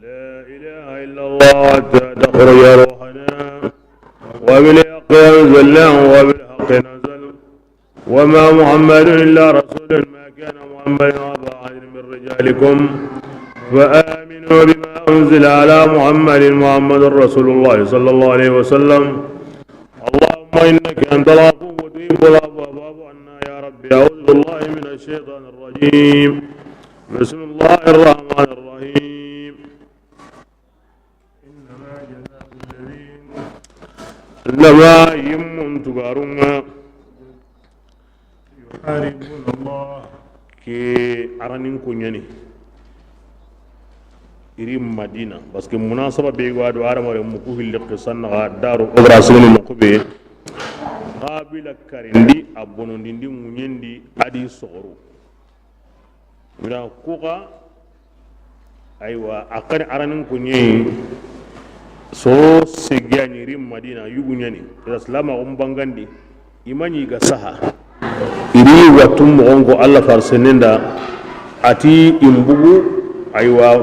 لا إله إلا الله تخرج روحنا وبالحق أنزل وبالحق نزل وما محمد إلا رسول ما كان محمد أبا أحد من رجالكم فآمنوا بما أنزل على محمد رسول الله صلى الله عليه وسلم اللهم إنك أنت العفو وتحب العفو فاعف عنا يا رب أعوذ بالله من الشيطان الرجيم بسم الله الرحمن الرحيم إنما يمن تقارنا يحاربون الله كي أرانين كونياني إريم مدينة بس كمناسبة بيجوا دوارا مريم مكوه اللي قصنا دارو أبراسون مكوبي قابل كارندي أبونون دي مونيندي أدي صغرو من كوكا أيوة أكن أرانين كونياني so segani rim madina yugunyani islama umbangandi imani ga saha iri watum ongo Allah farsenenda ati imbugu aywa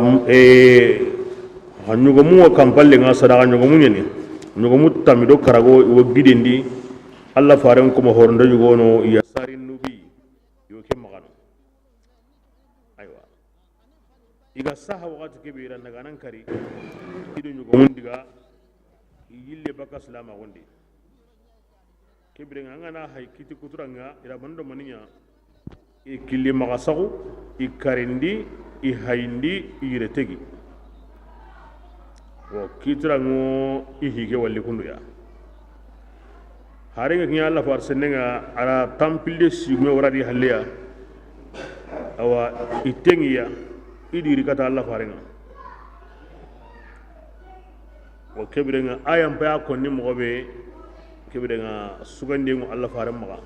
hanyugo mu kampalle nga sadaka nyugo munyani nyugo mutamido karago wo gidendi Allah faren ko mo horndo yugo no yasarin nubi yo ke magano aywa iga saha wakati kebira naga nan kari ido nyugo mundiga yille baka salama gondi kebire ngana hay kiti kuturanga ira bando maninya e kille magasagu i karindi i hayndi i retegi wo kiturango i hige walli kunduya harenga kinya Allah far senenga ara tampilde sigme waradi halleya awa itengiya idiri kata Allah farenga wa kebirenga ayam pa konni mo be kebirenga sugande mo Allah faram maga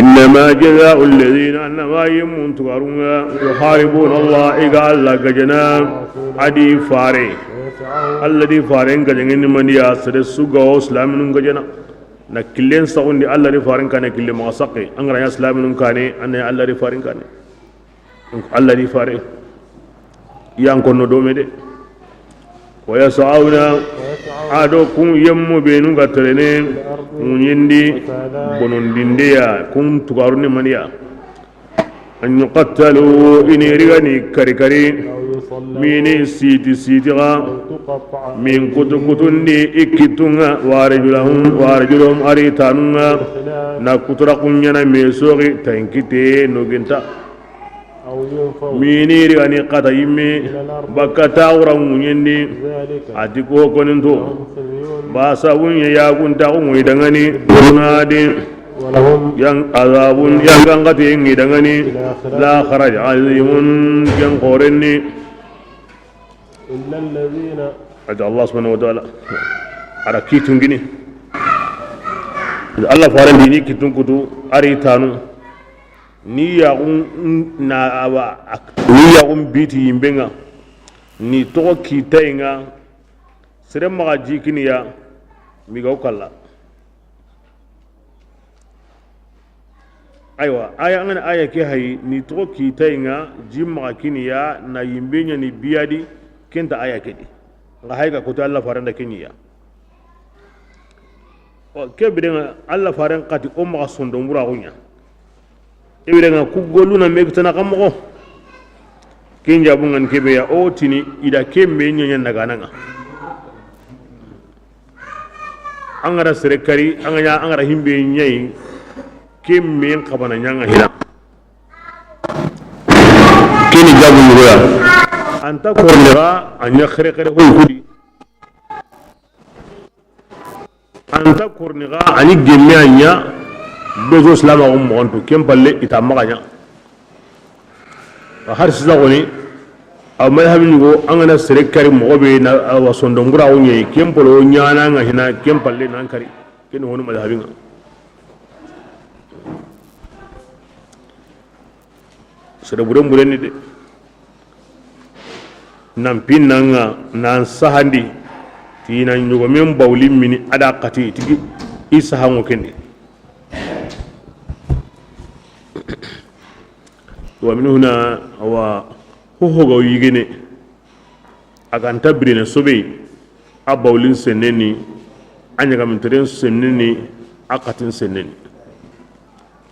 إنما جزاء الذين أنما يمنتقرون يحاربون الله إقال لك جنا عدي فاري الذي فارين كجنين من ياسر السوق وسلام نجنا نكلين سأقول دي الله رفارين كان كل ما سقي أنغرا يا سلام نكاني أنا الله رفارين كان الله رفارين يانكون ندومه ده ويسعون ado kun yemmo benu gatrene munyindi bonon dindeya kun tugaruni maniya an yuqattalu ini rigani kari kari mini siti ga min kutukutundi ikitunga warjulahum aritanunga na kutura kunyana mesogi tankite noginta mini rigani qata yimme bakata ura munyindi atiko koninto basa wunya ya gunta umwe dangani nadi yang azabun yang gangati ngi dangani la kharaj azimun yang qorenni illa alladhina ada Allah subhanahu wa ta'ala ara kitun gini Allah faran dini kitun kutu ari tanu ni ya na aba ni ya biti yimbenga ni to kitainga sere maga jikini ya miga ukalla aywa aya ngana aya ke hay ni to kitainga jimma kini ya na yimbenya ni biadi kenta aya kedi nga hayga ko Allah faranda kini ya o kebirenga Allah faran qati o maga sondo mbura gunya ebirenga ku goluna megtana kammo kinja bungan kebe ya o tini ida kembe nyonya nagananga angara serekari angara himbe nyai kembe kabana nyanga hina kini jabu ngoya anta kornira anya khere ho kudi anta kornira ani gemme anya dozo salama mo onto kempalle itamaganya har sizagoni amma habin go angana serekari mo be na wasondo ngura wonye kempolo nyana nga hina kempalle nan kari ken wonu madhabinga sere buram bureni de nan pinanga nan sahandi tina nyugo men bawli mini ada qati tigi isa hango kende ومن هنا هو يجيني akan tabrina sobe abawlin seneni anya kam tren seneni akatin seneni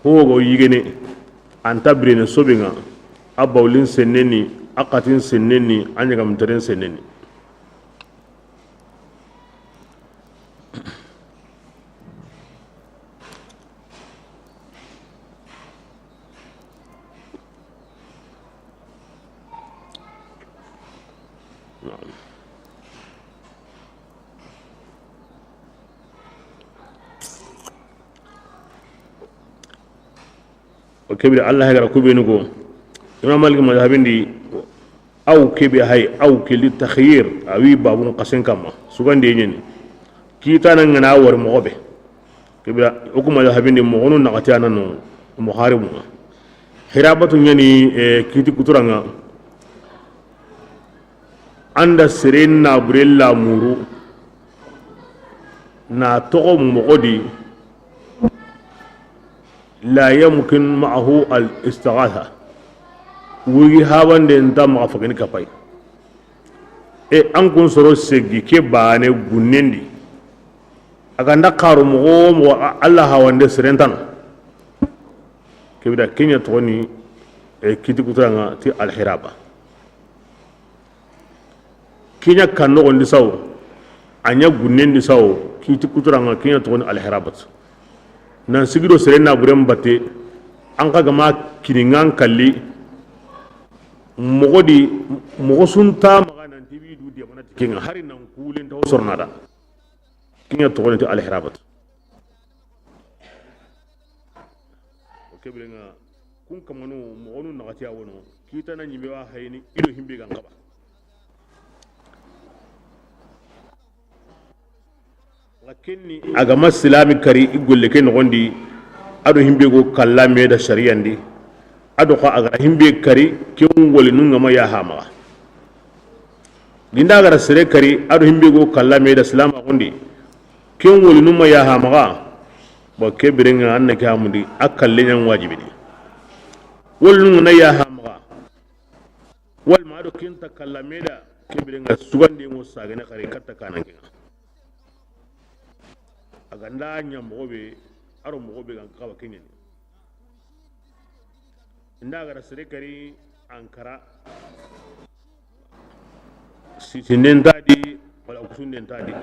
ho yigene an tabrina sobe nga abawlin seneni akatin seneni anya kam tren seneni وكبر الله يقرأ كبينكو إمام مالك مذهبين دي أو كبر هاي أو كل التخيير أوي بابون قسن كما سكان دي جن كيتا نعنا ور مغبه كبر أكو مذهبين دي مغنون نقطعنا نو محاربنا حرابة يعني كيتي كترنا عند سرين نابريلا مورو نا توم مغدي لا يمكن معه الاستغاثة ويهابن دنتا مغفقين كفاي أنكم سرو سيجي كباني غنيندي أكان دكارو مغوم والله هاوان دي سرنتان كبدا كينيا تغني كيتي كترانا تي الحرابة كينيا كان نغن دي ساو أنيا غنيندي ساو كيتي كترانا كينيا تغني الحرابة nan sigido serena burem batte an ka gama kiningan kalli mogo sunta maga nan tibi du dia mana tikinga hari nan kulen taw sornada kinya to wonati al hirabat o keblenga kun kamano mogo nu nagati awono kita na nyimbe wa hayni ido himbe gan kaba lakinni agama islami kari igolle ke nogondi ado himbe go kallame da shariyandi ado ko aga himbe kari ke ngoli nunga ma ya hama dinda gara sere kari ado himbe go kallame da islam gondi ke ngoli nunga ya hama ba ke birenga anna ke amudi akalle nyan wajibi ni wol nunga na ya hama wal ma do kinta kallame da ke birenga sugande mo sagane kari katta kanan kinga aganda nya mogobe aro mogobe gan kawa kinyen inda gara sere kari ankara sitinen tadi wala kusunden tadi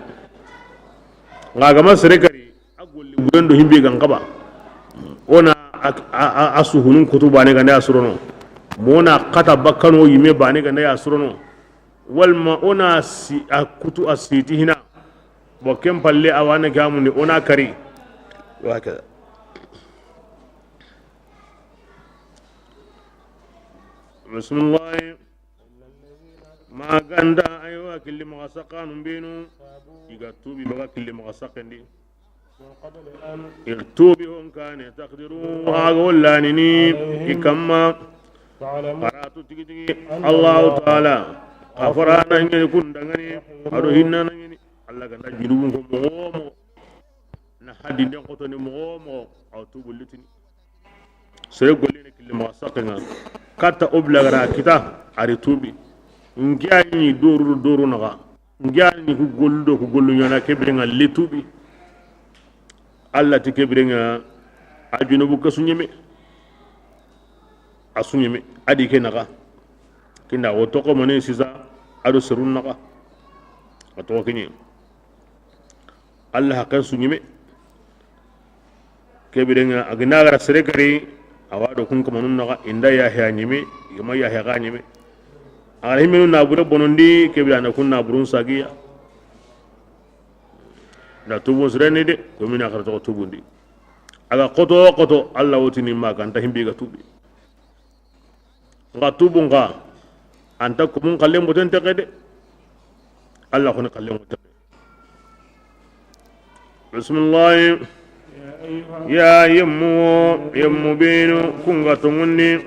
ngaga ma sere kari agolli burendo himbe gan kaba ona asuhunun kutuba ne ganda asurono mona kata bakano yime bane ganda asurono walma ona si akutu asiti hina وكم بالله أوانا كاموني أنا كري وهكذا بسم الله ما غندا أيوة كل مغسقان بينو يغتوبي بغا كل مغسقان دي يغتوبهم كان تقدرون أقول لانني إكما قرأتو تيجي الله تعالى أفرانا إن يكون دعني أروهنا نعني Allah ganda jirubun ko momo na hadi den ko to ni momo auto bulletini sere golle ne kille ma sakanga kata oblagara kita ari tubi ngiani doru naga ngiani ku gollu nyana kebrenga letubi Allah ti kebrenga ajunubu kasunyeme asunyeme adi ke naga kinda woto ko mone sisa ado serun naga ato kinyi Allah kan sunyime kebirenga agna gara sere kari awado kun kamanun naga inda ya nyime yama ya nyime ala himenu na bure bonondi kebirana kun na burun sagiya da tubu sreni de ko mina khara to tubundi aga koto Allah wotini ma kan ta himbi ga tubi nga tubu nga anta ko mun kalle mo tan taqede Allah ko ne kalle mo tan bismillah ya yammu binu kunga tumundi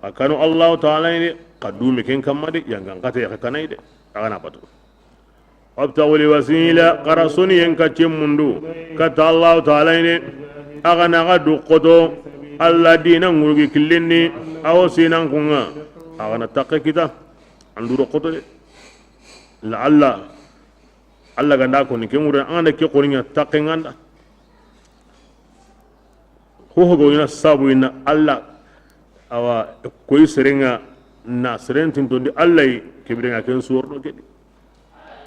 akanu Allah ta'ala ni qadumi ken kamade yangan kata ya kanai de agana batu abtawli wasila qarasuni yanka mundu kata Allah ta'ala ni agana gadu qodo alla dina ngurugi killenni awo sinan kunga agana takke kita anduro koto de la alla ganda ko ni ke ngure anda ke ko nya takke nganda ho go ina sabu ina alla awa koy serenga na serentin to di alla ke birenga ken surdo ke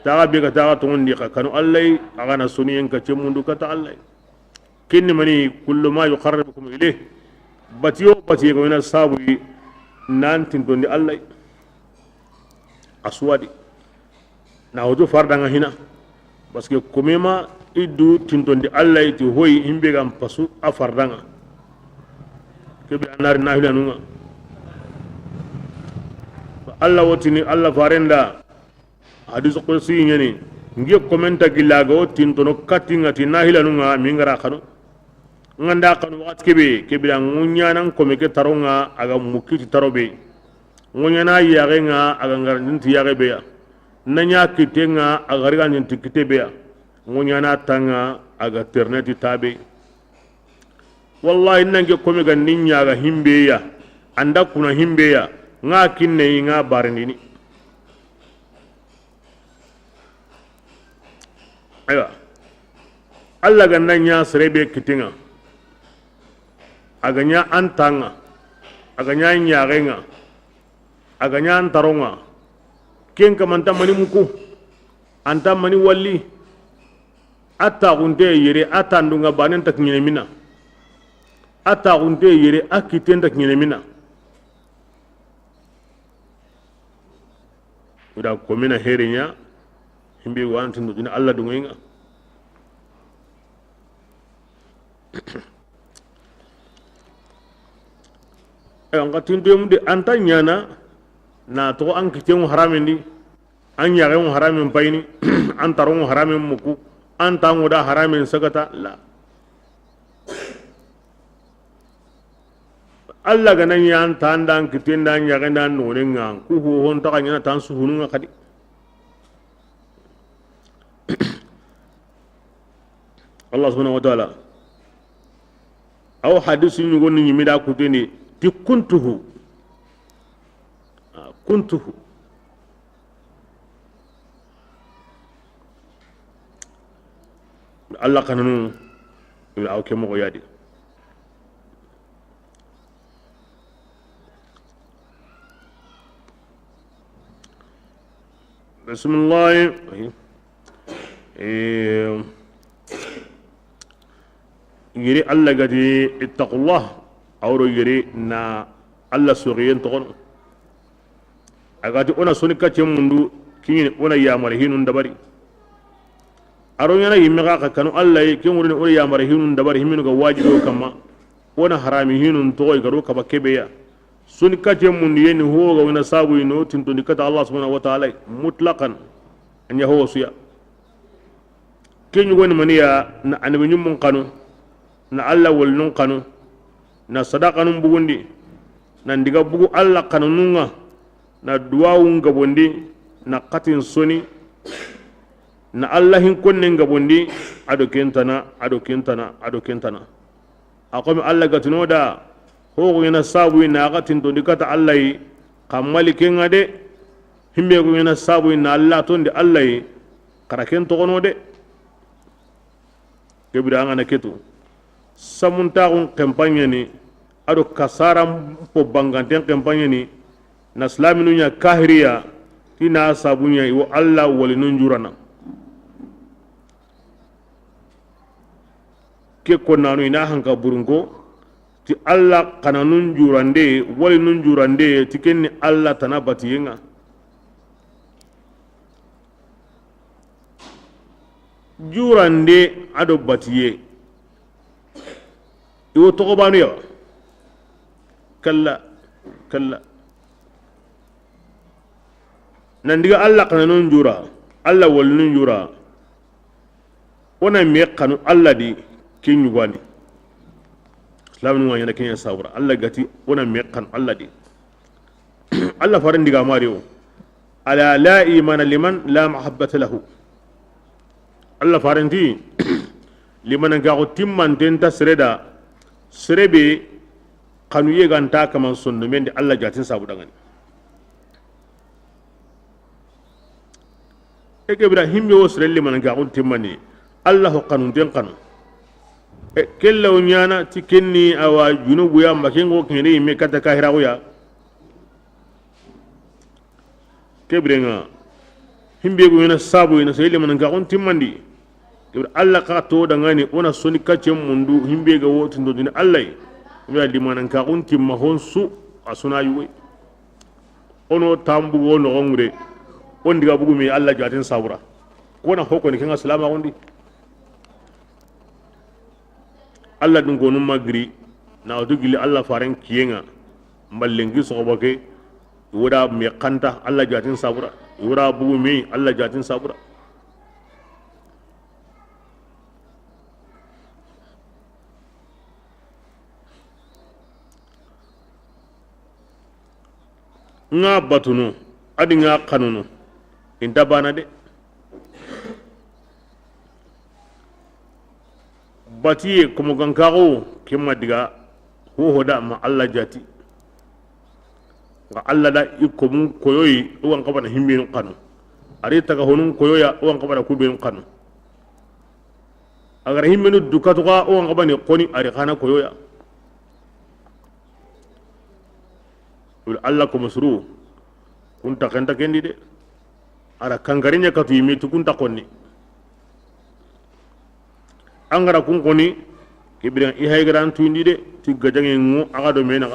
taga be ka taga to ndi ka kanu alla agana suni en ka cemundu kata alla kinni mani kullu ma yuqarribukum ilayh batiyo go ina sabu nan tin to di alla aswadi na hoto fardanga hina parce que komema iddu tintondi allah ti hoyi himbe gam pasu a fardanga kebe anari nahila nunga allah wotini allah farenda hadis qudsi nyani ngi komenta gilaga o tintono katinga ti nahila nunga mingara khano nganda khano wat kebe ngunya nan komeke taronga aga mukiti tarobe ngunya na yagenga aga ngarninti yagebe ya nanya kitenga agariga ninti kitebe ngunya na tanga aga terneti tabe wallahi nange komi ga ninya ga himbe ya anda kuna himbe ya nga kinne nga barindini aywa alla ga nanya serebe kitinga aganya antanga aganya nyagenga aganya antaronga ken kamanta mani muku anta mani walli atta gunte yere atandunga banen tak nyine mina atta gunte yere akiten tak nyine mina uda komina herinya himbi wantin duna alla dunga ngatin dem de anta nyana na to an kiten haramin di an yare haramin bayni an taron haramin muku an tango da haramin sagata la alla ga nan yan tan dan kiten dan yare dan noren nga ku ho hon ta kanya tan su hunun kadi Allah subhanahu wa ta'ala aw hadisin yugo ni mi da kuteni tikuntuhu kuntuhu Allah kananu ila awke mo yadi bismillah yiri Allah gadi ittaqullah awro yiri na Allah suriyen tokono agati ona soni kacce mundu kini ona yamar hinun dabari aro yana yimme ka kanu allah ke ngurin ona yamar hinun dabari himinu ga wajibo kama ona harami hinun to garo ka bakebe ya soni kacce mundu yeni ho ga wana sabu ino tinto dikata allah subhanahu wa ta'ala mutlaqan anya ho suya kenyu goni maniya na anabi nyum kanu na allah wal nun kanu na sadaqanun bugundi nan diga bugu allah kanununga na duwawun gabondi na katin soni na allahin kunnen gabondi ado kentana akomi allah gatino da hogo yana sabu na katin to dikata allah yi kamali kenga de himbe go yana sabu na allah to ndi allah yi karaken to gono de kebira ngana ketu samunta on campagne ni ado kasaram po banganten campagne ni na islaminu nya kahiriya tina sabunya iwo Allah wali nun jurana ke ko nanu ina hanka burungo ti Allah kana nun jurande wali nun jurande ti kenni Allah tanabati yenga jurande ado batiye iwo to banu ya kalla nandiga Allah kana nun jura Allah wal nun jura ona me kanu Allah di kin yugani islamu wa yana kin sabura Allah gati ona me kan Allah di Allah farin diga mariyo ala la imana liman la mahabbata lahu Allah farin di liman ga ko timman den ta sireda sirebe kanu ye ganta kaman sonno men di Allah jatin sabu dangani e ke ibrahim yo srelli man ga on timmani Allah kanu den kanu e kella nyana ti kenni awa junubu ya makengo kene me kata kahira ya kebrenga himbe go yana sabu yana srelli man ga on timmandi Allah ka to dangani ona soni kacce mundu himbe ga wotindo dina Allah ya limanan ka unti mahon su asuna yuwe ono tambu wono ngure on diga bugu mi Allah jatin sabura ko na hoko ni kinga salama wondi Allah dun gonu magri na dugili Allah faran kiyenga mallengi so boke wura mi kanta Allah jatin sabura wura bugu mi Allah jatin sabura nga batunu adi nga kanunu inta bana de batiye kuma gankago kimma diga hoda ma Allah jati nga Allah da iko mun koyoyi uwan kabana himbin kanu ari taga honun koyoya uwan kabana kubin kanu agar himbinu dukatuka uwan kabana koni ari kana koyoya Allah ko masru kunta kanta kendi de ara kangarinya katu yimi tu kunta konni angara kun koni kibran i hay gran tu indi de ti gajange ngu aga do mena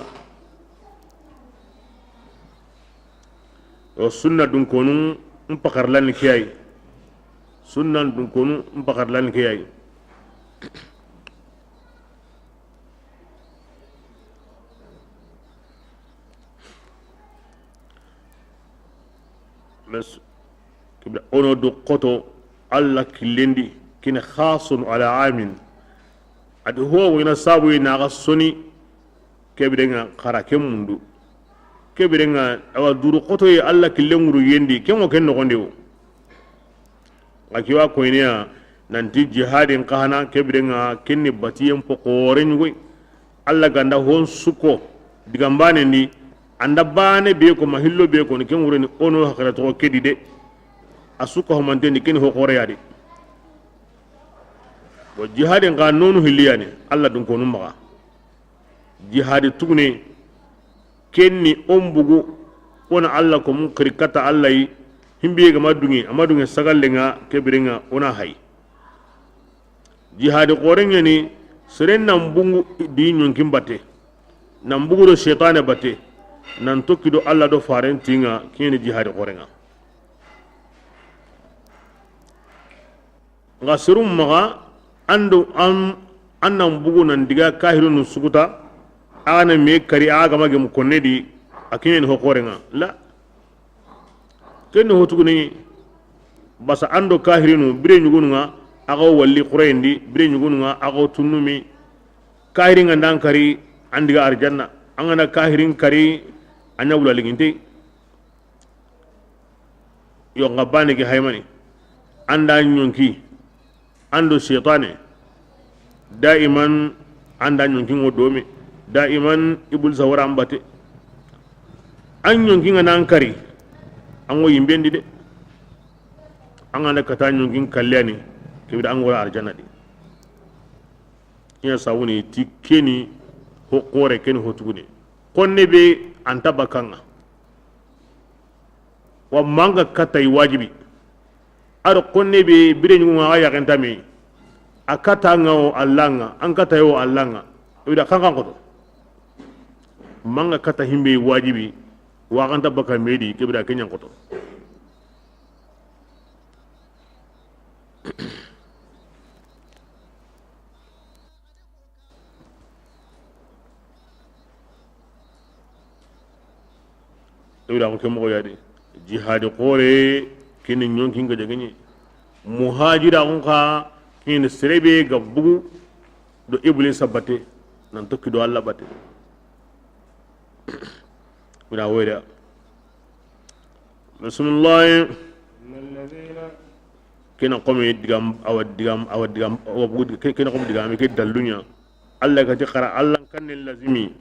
o sunna dun konu mpakar lan kiyai sunna dun konu mpakar lan kiyai bes kibra ono do koto alla kilendi kine khasun ala amin adi ho wina sabu ina ga soni kebrenga kharakem mundu kebrenga awa duru koto ye alla kilenguru yendi kemo ken no gondewo akiwa ko ina nanti jihadin kahana kebrenga kinni batiyem pokore nyugo alla ganda hon suko digambane ni anda bane be ko mahillo be ko ni ken wurani ono hakara to kedi de asuka ho man ni ken ho kore yadi bo jihadin ga nonu hiliyani alla dun ko num maga jihadi tugne kenni ombugo ona alla ko mun krikata alla yi himbe ga madungi sagallenga kebiringa ona hay jihadi qorenga ni seren nan bungu di nyonkin batte nan bugu do shaytan batte nan tokkido Allah do farentinga kini jihad qorenga nga sirum maga ando annan bugu nan diga kahirun suguta ana me kari aga magem konnedi akini ho qorenga la ken ho tuguni basa ando kahirinu bire nyugunga aga walli qurayndi bire nyugunga aga tunumi kahiringa ndan kari andiga arjanna angana kahirin kari anya wula liginte yo ngabane ke haymani anda nyonki ando shaytane daiman anda nyonki ngodomi daiman ibul zawara ambate an nyonki ngana ankari ango yimbendi de angana kata nyonki kalliani kibida angola arjanna di nya sawuni tikeni ho kore ken ho tuguni konne be anta bakanga wa manga kata wajibi ado konne be bire nyungu nga ya kenta mi akata ngao allanga an kata yo allanga ida kankan koto manga kata himbe wajibi wa kanta baka medi kebida kenyan koto ewda ko kemo yadi jihad qore kini nyonki nga jagani muhajira on ka kini serebe ga bugu do iblis sabate nan tokki do Allah bate wala wala bismillah kina qomi digam awa bugu kina qomi digam ke dalunya Allah ka jikara Allah kan lazimi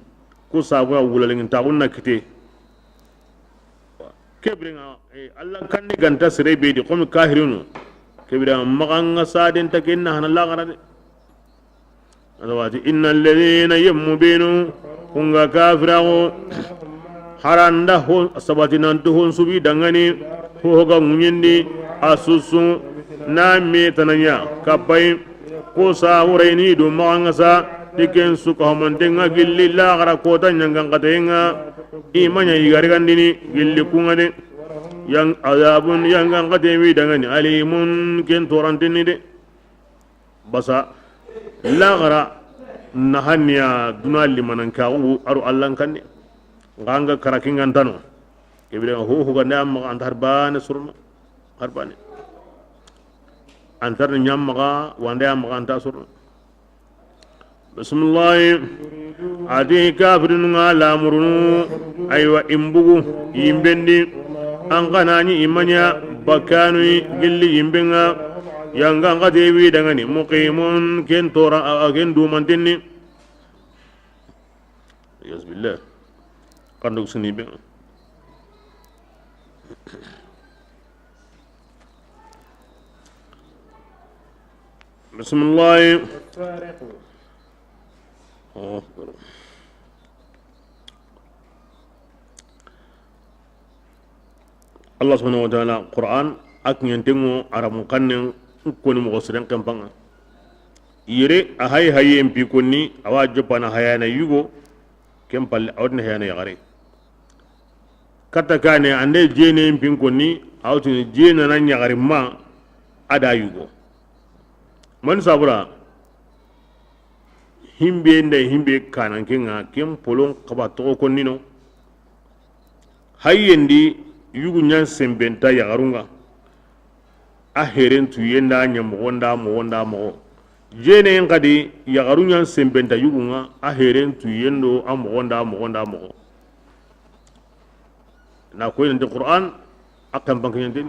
ko sabu wulalin ta unna kite kebringa Allah kan ni ganta sire be di comme kahirinu kebringa maganga sadin ta kenna hana la garade alawati innal ladhina yamubinu kunga kafirago haranda ho sabati nantu hon subi dangani ho ga munyindi asusu na me tananya kapai ko sa wuraini do maganga sa diken su ko mantenga gilli la gara ko tan nyanga katenga imanya igari gandini gilli kungade yang azabun yang ngade dangani alimun ken torantini de basa la gara nahanya dunali mananka aru allan kanne nganga karakingan tano kebire ho ganda amma antar bane surna harbane antar nyamma wanda amma anta surna bismillah adi kafirin ngala murunu aywa imbugu yimbendi an kanani imanya bakanu gilli yimbenga yanga ngade wi dangani muqimun ken tora agen du mantinni yazbillah kanduk sini be bismillah Allah subhanahu wa ta'ala Quran ak nyantengo aramu kannen koni mo siren kampanga yire a hay haye mpi konni awa jopana hayana yugo kempalle awdna hayana yagare kata kane ande jene mpi konni awtu jene nan yagare ma ada yugo man sabura himbe nde himbe kanan kenga kem polon kaba to konni no hayendi yugu nyan sembenta yagarunga a heren tu yenda nyamonda mo jene ngadi yagarunya sembenta yugunga a heren tu yendo amonda mo na ko en Qur'an akam banken den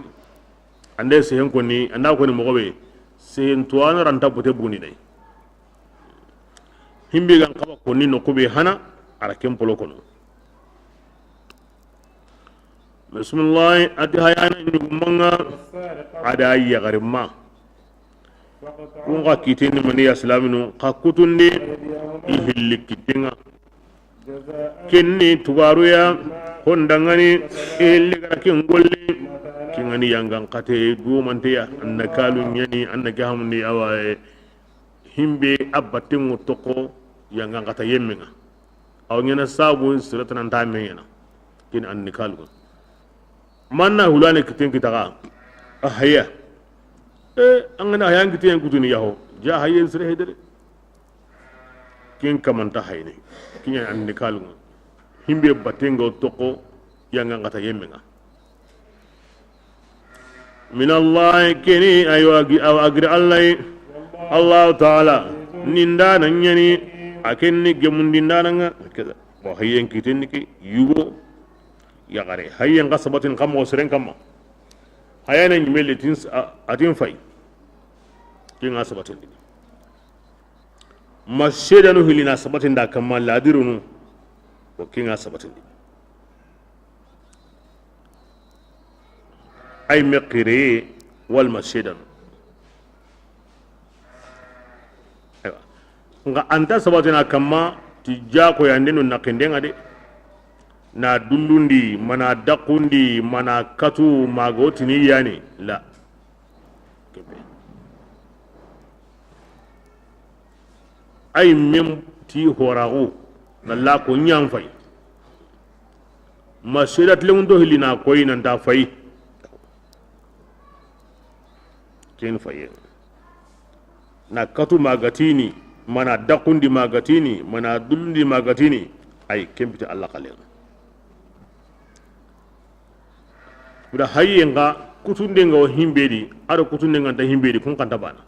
ande se hen ko ni anda ko ni mo be se en tuana ranta bote buni dai himbe gan kaba ko ni no ko be hana ara kem polo kono bismillah ati hayana nyugumanga ada yagarima kunga kitini mani islaminu ka kutundi ihilli kitinga kenni tugaruya hondangani ihilli gara kingolli kingani yangan kate dumantiya annakalu nyani annaki hamni awaye himbe abbatin toko yangan kata yemmenga aw nyana sabu siratan tamena kin annikalu manna hulane kiten kitaka ahya angana hayan kiten kutuni yaho ja hayen sire hedere kin kamanta hayne kinya andi kalunga himbe batengo toko yanga ngata yemenga min allah kini aywa agri allah taala ninda nanyani akenni gemundinda nanga kaza bo hayen kiten ki yugo yagare hayyan qasabatin kammo siren kamma hayana nyimele tins atin fay kin asabatin masjedanu hilina sabatin da kamma ladirunu ko kin asabatin ay meqire wal masjedanu nga anta sabatina kamma tijja ko yandenu nakindenga de na dullundi mana dakundi mana katu magotini yani la ay mem ti horago na la ko nyam fay masirat lewndo hilina koy nan ta fay ken fay na katu magatini mana dakundi magatini mana dullundi magatini ay kembita Allah kalen buda hayyenga kutundenga o himbedi ado kutundenga ta himbedi kun kan tabana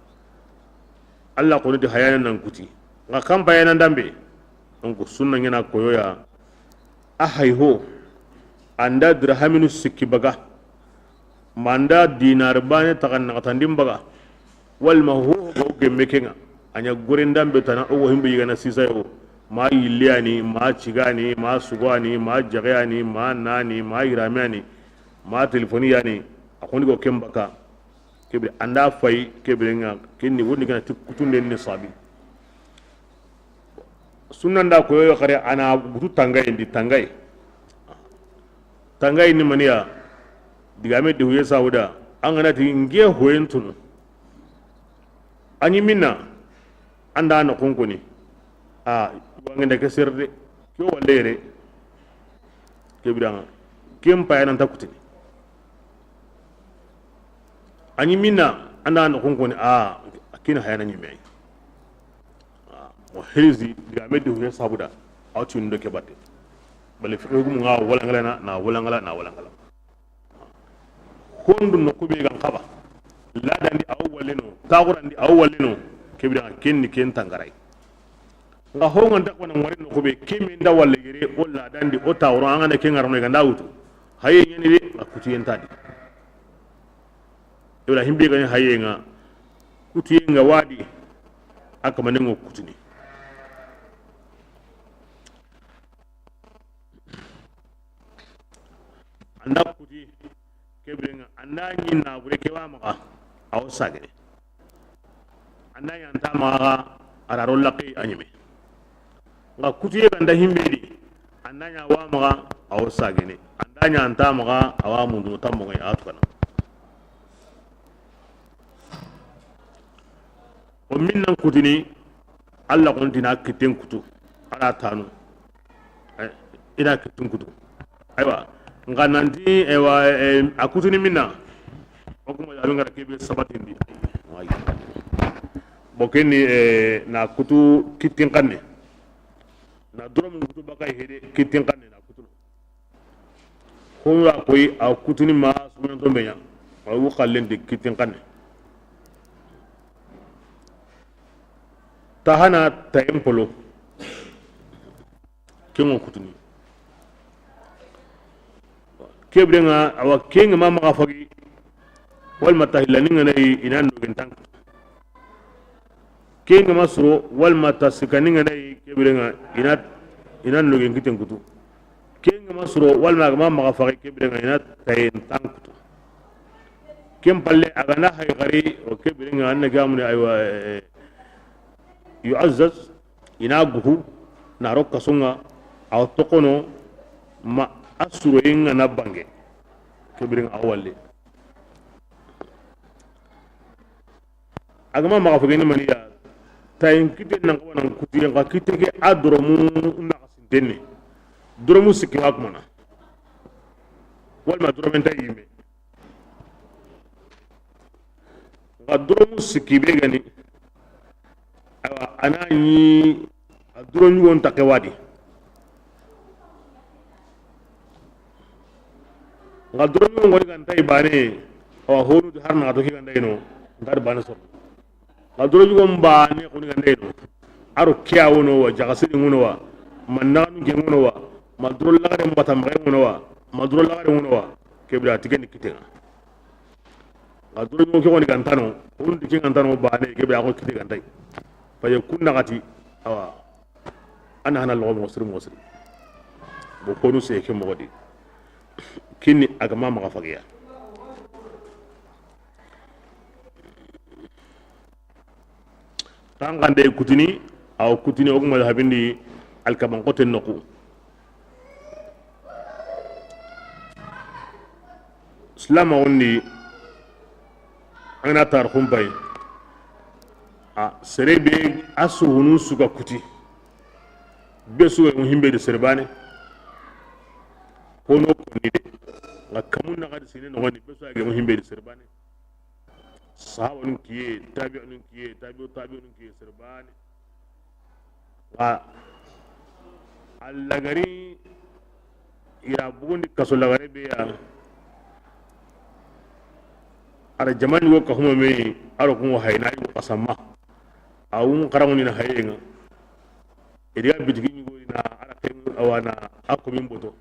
Allah ko ni hayana nan kuti nga kamba yana ndambe onko sunna ngena koyoya a hayho anda dirhaminu sikki baga manda dinar bane takan na tandim baga wal mahu go gemme kenga anya gore ndambe tana o himbe yigana sisa yo ma yilliyani ma cigani ma sugani ma jagayani ma nani ma yiramani ma telefoniyani akoni go kembaka kebe anda fay kebe nga kenni woni gana kutunde ni sabi sunanda ko yo khare ana butu tangay ndi tangay ni maniya digame de huye sauda an gana ti nge hoyen tunu anyi minna anda na konkoni wangenda ke serde ko walere kebiranga kem payana takutini anyi minna anda na konkoni akina hayana nyime mo hezi digame de huye sauda awti ndo ke batte bale fi ko mu nga walangala na walangala hondu no kube gan kaba ladandi awwalino tagurandi awwalino kebira kenni ken tangaray nga honga ndak wana ngari no kube kemi nda walle gere o ladandi o tawro anga ne ken ngarno ganda wutu haye nyeni de akuti entadi dole himbe gan haye nga kuti nga wadi aka manengo kutuni anda kuti kebrenga anda nyina bure kewa maka aw sagene anda yanta maka araro laqi anyime nga kuti ganda himbedi anda nya wa maka aw sagene anda nyanta maka awa mundu tammo ngai atkana o minnan kutini alla kontina kitten kutu ala tanu ina kitten kutu aywa nga nanti ewa akutuni minna okuma ya ngara kebe sabatindi bokeni na kutu kitin kanne na drum kutu bakay hede kitin kanne na kutu ko ya koy akutuni ma sumen to menya wa wu khallende kitin kanne tahana tayempolo kemo kutuni kebrenga awa kenga mama ka fagi wal matahilani nganai inan no gentang kenga masro wal matasikani nganai kebrenga inan no gentang kutu kenga masro wal mama ka fagi kebrenga inat tayin tang kutu kem palle agana hay gari o kebrenga anna gamne aywa yu'azzaz inaguhu na rokka sunga aw tokono ma asuro inga na bange kebirin awalle agama ma fageni maniya tayin kite nan ko nan kutiren ka kite ke adromu na kasintene dromu sikki hakmana walma dromen tayime ga dromu sikki be gani anani adromu won takewadi nga dromi ngori kan tay bane o honu har na to higan dayno ngar bane so nga dromi gom bane ko ni dayno aro kiya wono wa jagasiri wono wa mananu ge wono wa madrol lagare mbatam re wono wa madrol lagare wono wa kebra tigeni kitenga nga dromi ko ni kan tano honu di kan tano bane kebra ko kiti kan tay paye kunna gati awa ana hana lo muslim bo konu se ke mogodi kini agama maka fagiya tangande kutini aw kutini oguma habindi alkaman qoten noku islama wonni ana tar khumbay serebe asuhunu suka kuti besu e himbe de serbane kono koni de nga kamun na gadi sine no wani beso age mo himbe serbane sahaba nun kiye tabi'u nun kiye serbane wa allagari ya bugundi kaso lagare be ya ara jamani wo ka huma me aro ko hayna yi qasamma awun qaramuni na hayenga idiya bitigi ni gori na ara ken awana akomin boto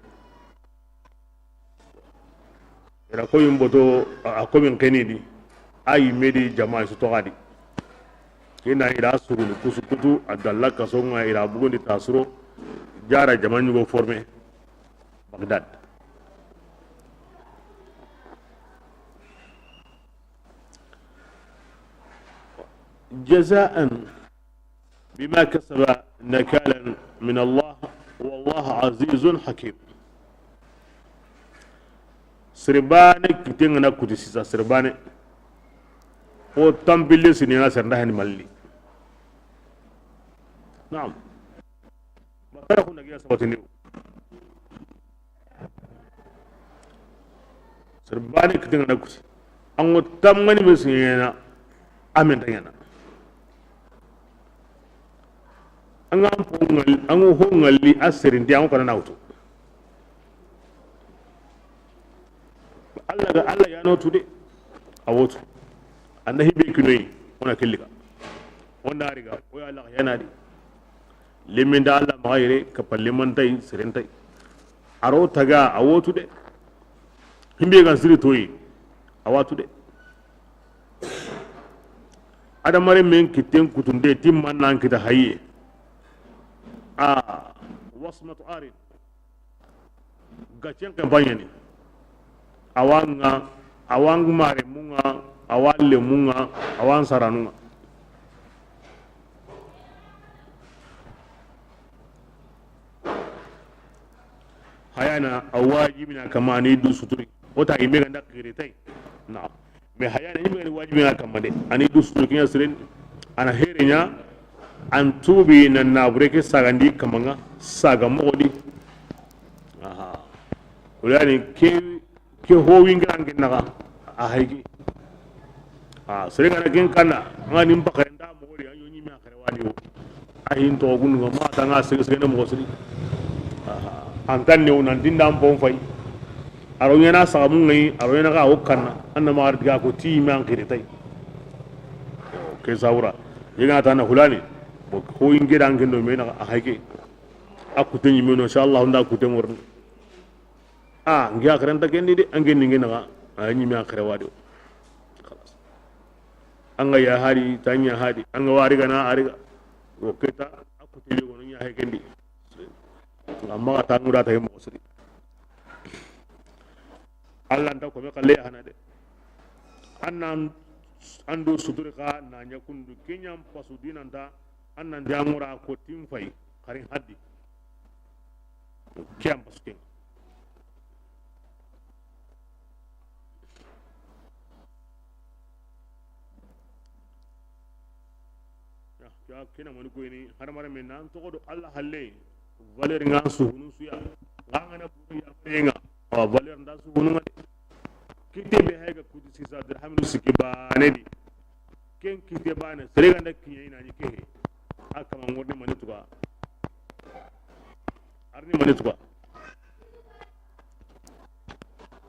era koyin boto akomin kenidi ayi medi jama'a su togadi kena ira suru ni kusukutu adalla kasonga ira bugundi tasuro jara jaman go formé Baghdad جزاء بما كسب نكالا من الله والله عزيز حكيم سربانه كتنغنا كوتيسا سربانه او تامبيلي سينينا سرنده مالي نعم ما تركوا نجي سبتني سربانه كتنغنا كوتي انو تامني بسينا امين تيانا an hongali asirin da yanku na auto Allah ya notu de a wato annahi be kinoyi wana killika wanda riga ko Allah yana di limin da Allah magayre ka palle man tay sirin tay aro taga a wato de himbe gan siri toyi a wato de adamare men kitten kutunde timman nan kita hayye وصمة آرين gacen kampanye ni awang mare munga awalle munga awan saranunga hayana awajibina kama ni du suturi wata imbe ganda kiritai na me hayana imbe ni wajibina kama de ani du suturi kinya sirin ana herenya an tubi na nabureke sagandi kamanga saga mogodi aha ulani ke ho winga ngin naga a haygi sere ngana ken kana ngani mbakare nda mogodi ayo nyimi akare wani o ahin to gun ma tanga sege na mo siri aha antan ne unan dinda mbon fay aro yana saga mun ngai aro yana ga hokkanna anna ma ardiga ko ti man kiritai ke zawra yega tana hulani ko ingira ngendo mena a hayke akute ni meno inshallah nda akute morni ngia karanta kendi de angeni ngena ni mi akare wadi khalas anga ya hari tanya hari anga wari gana ariga o keta akute ni gono nya haykendi amma ta ngura ta mo sri Allah nda ko me kalle hanade annan ando sudurika na nyakundu kenyam pasudina nda annan jamura ko timfai karin haddi kiyam pasukin ya kina mani ko ni har mara men nan to do Allah halle valer nga suhunu suya ngana buru ya penga valer nda suhunu ngade kite be hega kudi sisa dirhamu sikibane di ken kite bane serega nda kinyina ni kehe aka mangorni mani tuba arni mani tuba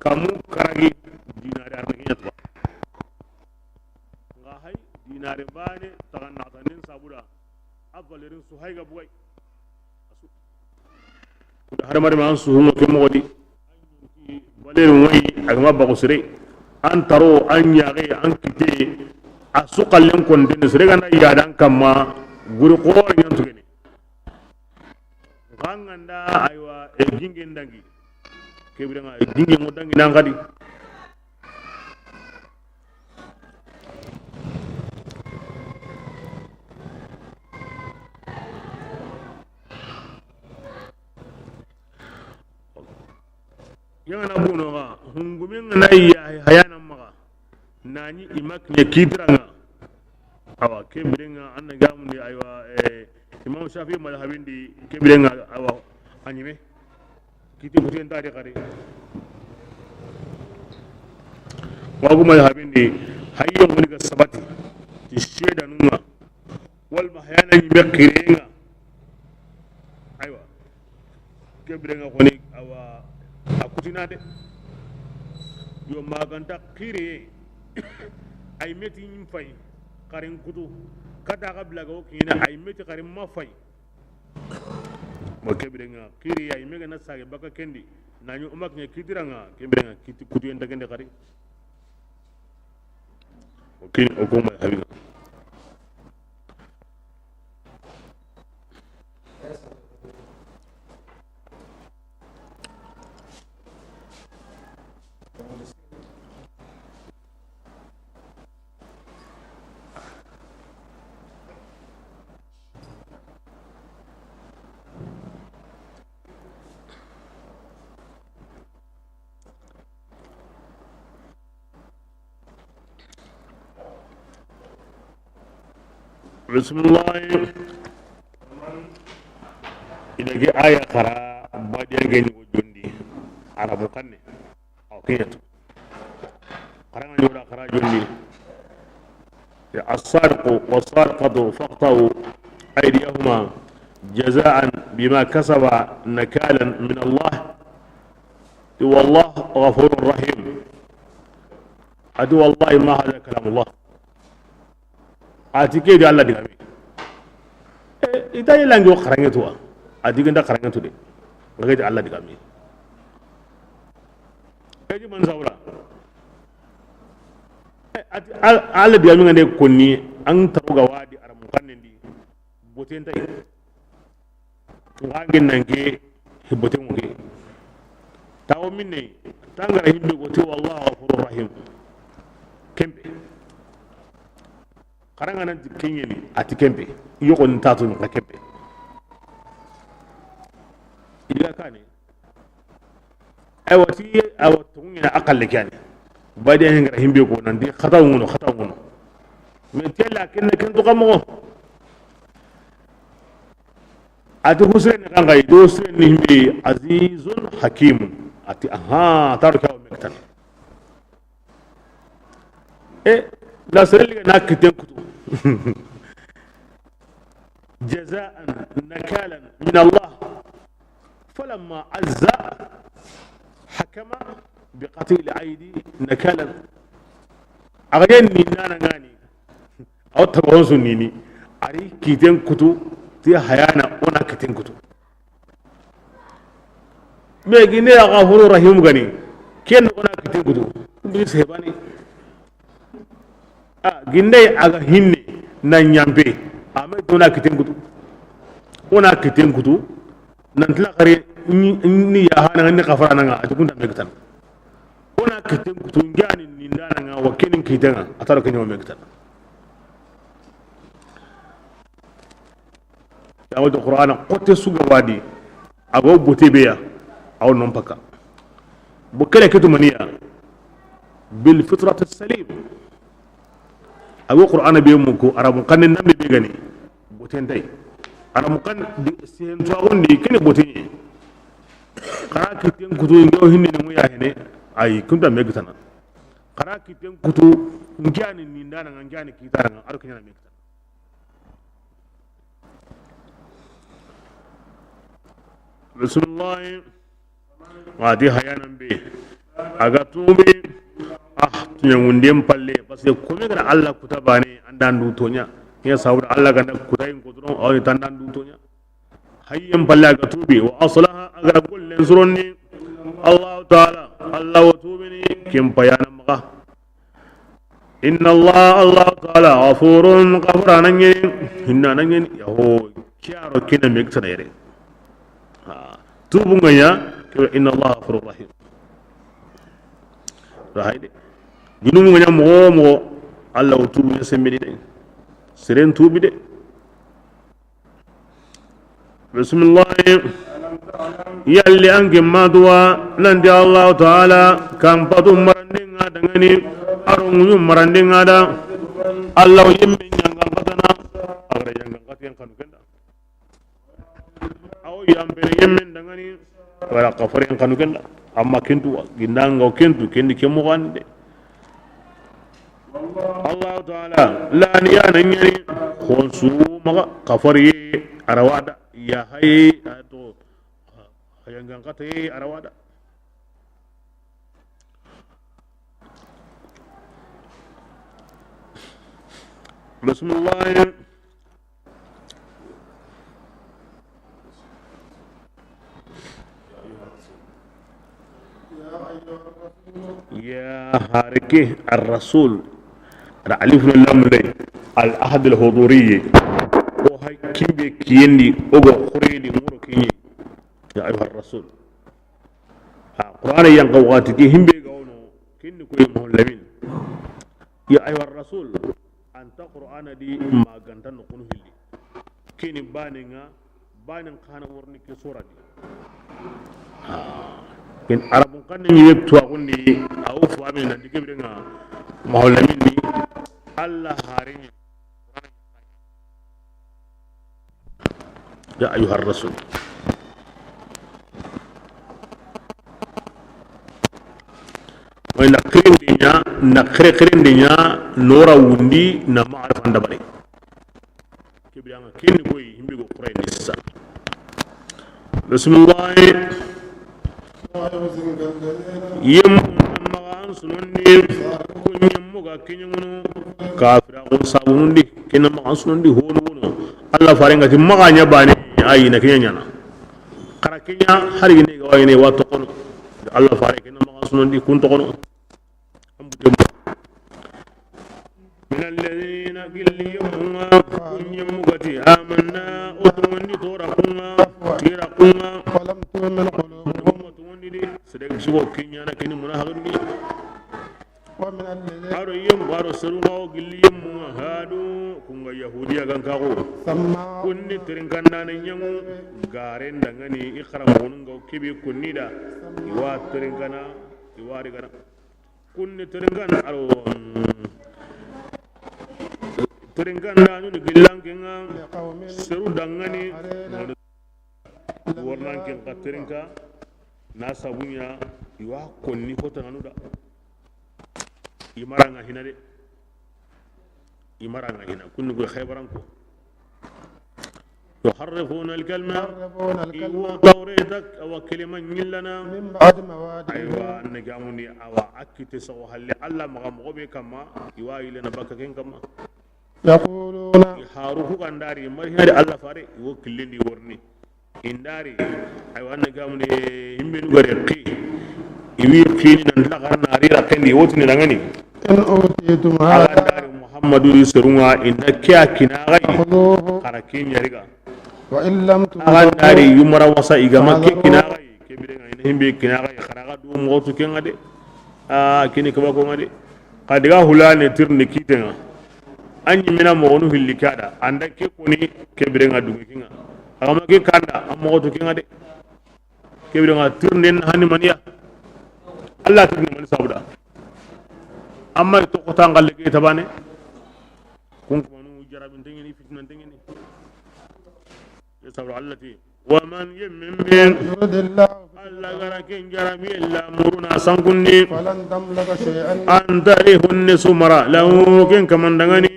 kamu karagi dinare arni kinya tuba nga hay dinare bane tagan natanin sabuda avalerin su hayga bugai kuda har mari man su humo ke modi valerin wai agama ba kusire an taro an yage an kite asuqallen kon den serega na yadan kamma guru ko nyantu gene nganda aywa e ginge ndangi kebiranga e ginge mo dangi nangadi yana buno ga hungumin na hayana maga nani imak ne kidrang awa kebirenga anna gamundi aywa imam shafi madhabin di kebirenga awa anyime kiti kuten tari kare wagu madhabin di hayyo mun ga sabati ti sheda nunga wal mahyana ni mekirenga aywa kebirenga koni awa akutina de yo maganta kire ay meti nyim fay karin kutu kada ka blaga o kina ay meti karin ma fay mo kebirenga kiri ay mega na sage baka kendi nanyu umak nya kidiranga kebirenga kiti kutu en dagende kari o kin o ko ma habiga bismillah ida ge aya khara badiya ge ni jondi arabu kanne okiyatu karanga nyoda khara jondi ya as-sariqu was-sariqatu faqta'u aydiyahuma jazaan bima kasaba nakalan min Allah والله غفور رحيم ادي والله ما هذا كلام الله اتيكي دي الله دغامي اذا يلانجو خرانيتو ادي غندا خرانيتو دي غادي الله دغامي اجي من زورا الله دغامي غندي كوني ان تروغا وادي ارم كانندي بوتين تاي ngangin nange hibote mungi tawo minne tangara himbe goti wallahu ghafurur rahim kembe karanga nan kinyeni ati kembe yoko ntatu ka kembe ila kane awati awatu ngina akalle kane bade ngara himbe ko nan di khataw ngono me tella kinne ken to kamo ati husain kanga do sen himbe azizun hakim ati aha tarka mektan la sirliga nakiten kutu jazaan nakalan min Allah falamma azza hakama biqatil aidi nakalan agayenni nana ngani aw tabawon sunnini ari kiten kutu ti hayana ona kiten kutu me gine ya ghafurur rahim gani ken ona kiten kutu bi sebani ginde aga hinne na nyambe ame ona kiten kutu nan tla kare ni ya hana ni kafara nga atukunda megtan ona kiten kutu ngani ni ndana nga wakinin kitanga ataro kenyo megtan ya wadu qur'ana qotte suga wadi ago botebeya aw non paka bu kele ketu maniya bil fitrati salim ago qur'ana be mu ko arabu kan nambe be gani boten dai arabu kan di sen to wondi kene boten kara kiten kutu ngo hinne mu ya hene ay kunta megtana kara kiten kutu ngani ni ndana ngani kitara arko nyana megtana bismillah wadi hayanan be aga tubi tunyangundem palle parce que comme gara Allah kutabane andan du tonya ya sawur Allah ganda kutayin kudron aw tandan du tonya hayyan palle aga tubi wa aslaha aga kullen suronni Allah taala Allah wa tubini kim payana maga inna Allah taala ghafurun ghafuranan hinna nan yaho kiaro kina mekta dere tubu ngaya inna Allah ghafurur rahim rahide ginu ngaya mo Allah tubu ya sembedi de seren tubi de bismillah yalli anke madwa nandi Allah taala kam patu marandinga dangani arungu marandinga da Allah yemme nyanga patana agra nyanga patian kanu kenda aw yambe yemme dangani wala kafaren kanu kenda amma kentu gindanga kentu kendi kemo wande Allah taala la niyana nyani khonsu maga kafari arawada ya hay to hayangan kate arawada bismillah يا هاركي الرسول رعليف اللام لي الأحد الحضوري وهي كيبي كيني أوغو خريلي مورو كيني يا أيها الرسول قرآن ينقوغاتي هم بيقونو كيني كوي مهلمين يا أيها الرسول أنت قرآن دي ما غنتن نقول هلي كيني بانينا بانين خانا ورنكي سورة دي ken arabun kan ni yeb tuwa gundi awu fu amin na digebre nga maholamin ni Allah harini ya ayuha rasul wa na khirin dinya nora wundi na ma'arif anda bare kibranga kenni koy himbe go qur'an nissa bismillah yem magan sunondi kunyam muga kinyono kafira on sabunundi kenna magan sunondi hono wono alla farenga ti maganya bani ayi na kinyana karakenya hari ne ga wayne wato kono alla fare kenna magan sunondi kun to kono من الذين قل يوم كن يمغتي آمنا أتمنى تورقنا تيرقنا ولم تؤمن قلوبهم سدق سوق كنيانا كني مناهرني ومن الذين أرو يوم بارو سروا قل يوم هادو كونغ يهوديا كانكاو كني ترنكنا نينغو غارين دغني إخرامون غو كبي كنيدا يوا ترنكنا يواري غنا كني ترنكنا أرو teringkanda nu gilang kenga seru dangani warnan ken ka teringka na sabunya iwa konni hota nanuda imaranga hina de imaranga hina kunnu go khaybaran ko يحرفون الكلمة وطوريتك أو كلمة لنا من بعد مواده أيوة نجاموني أو أكيد سوى هل الله مغمغبي كما يواي لنا بككين كما يقولون يحاروه كنداري ما هي الله فاري وكلني ورني إنداري أيوة نجاموني يمين غريقي يوي كيني نندلقر ناري ركني وتني نغني إن أوتيتم هذا محمد يسرونها إنك يا كناغي خذوه كراكين يرجع وإن لم agan dari تؤمنوا yumara wasa igama ke kinagai kebirenga ina himbe kinagai kharaga du motu kengade kini kaba ko ngade kadiga hulane tirni kitenga anyi mina mo onu hillikada anda ke koni kebirenga du kinga agama ke kanda amotu kengade kebirenga tirnen hani maniya Allah tirni man sabda amma to ko tangal ke tabane kun ko nu jarabin tengini fitnan tengini يصبر التي ومن يمن بين يرد الله الله غركين جرمي الا امرنا سانكني فلن تملك شيئا ان تريه النسمرا لو كن كمان دغني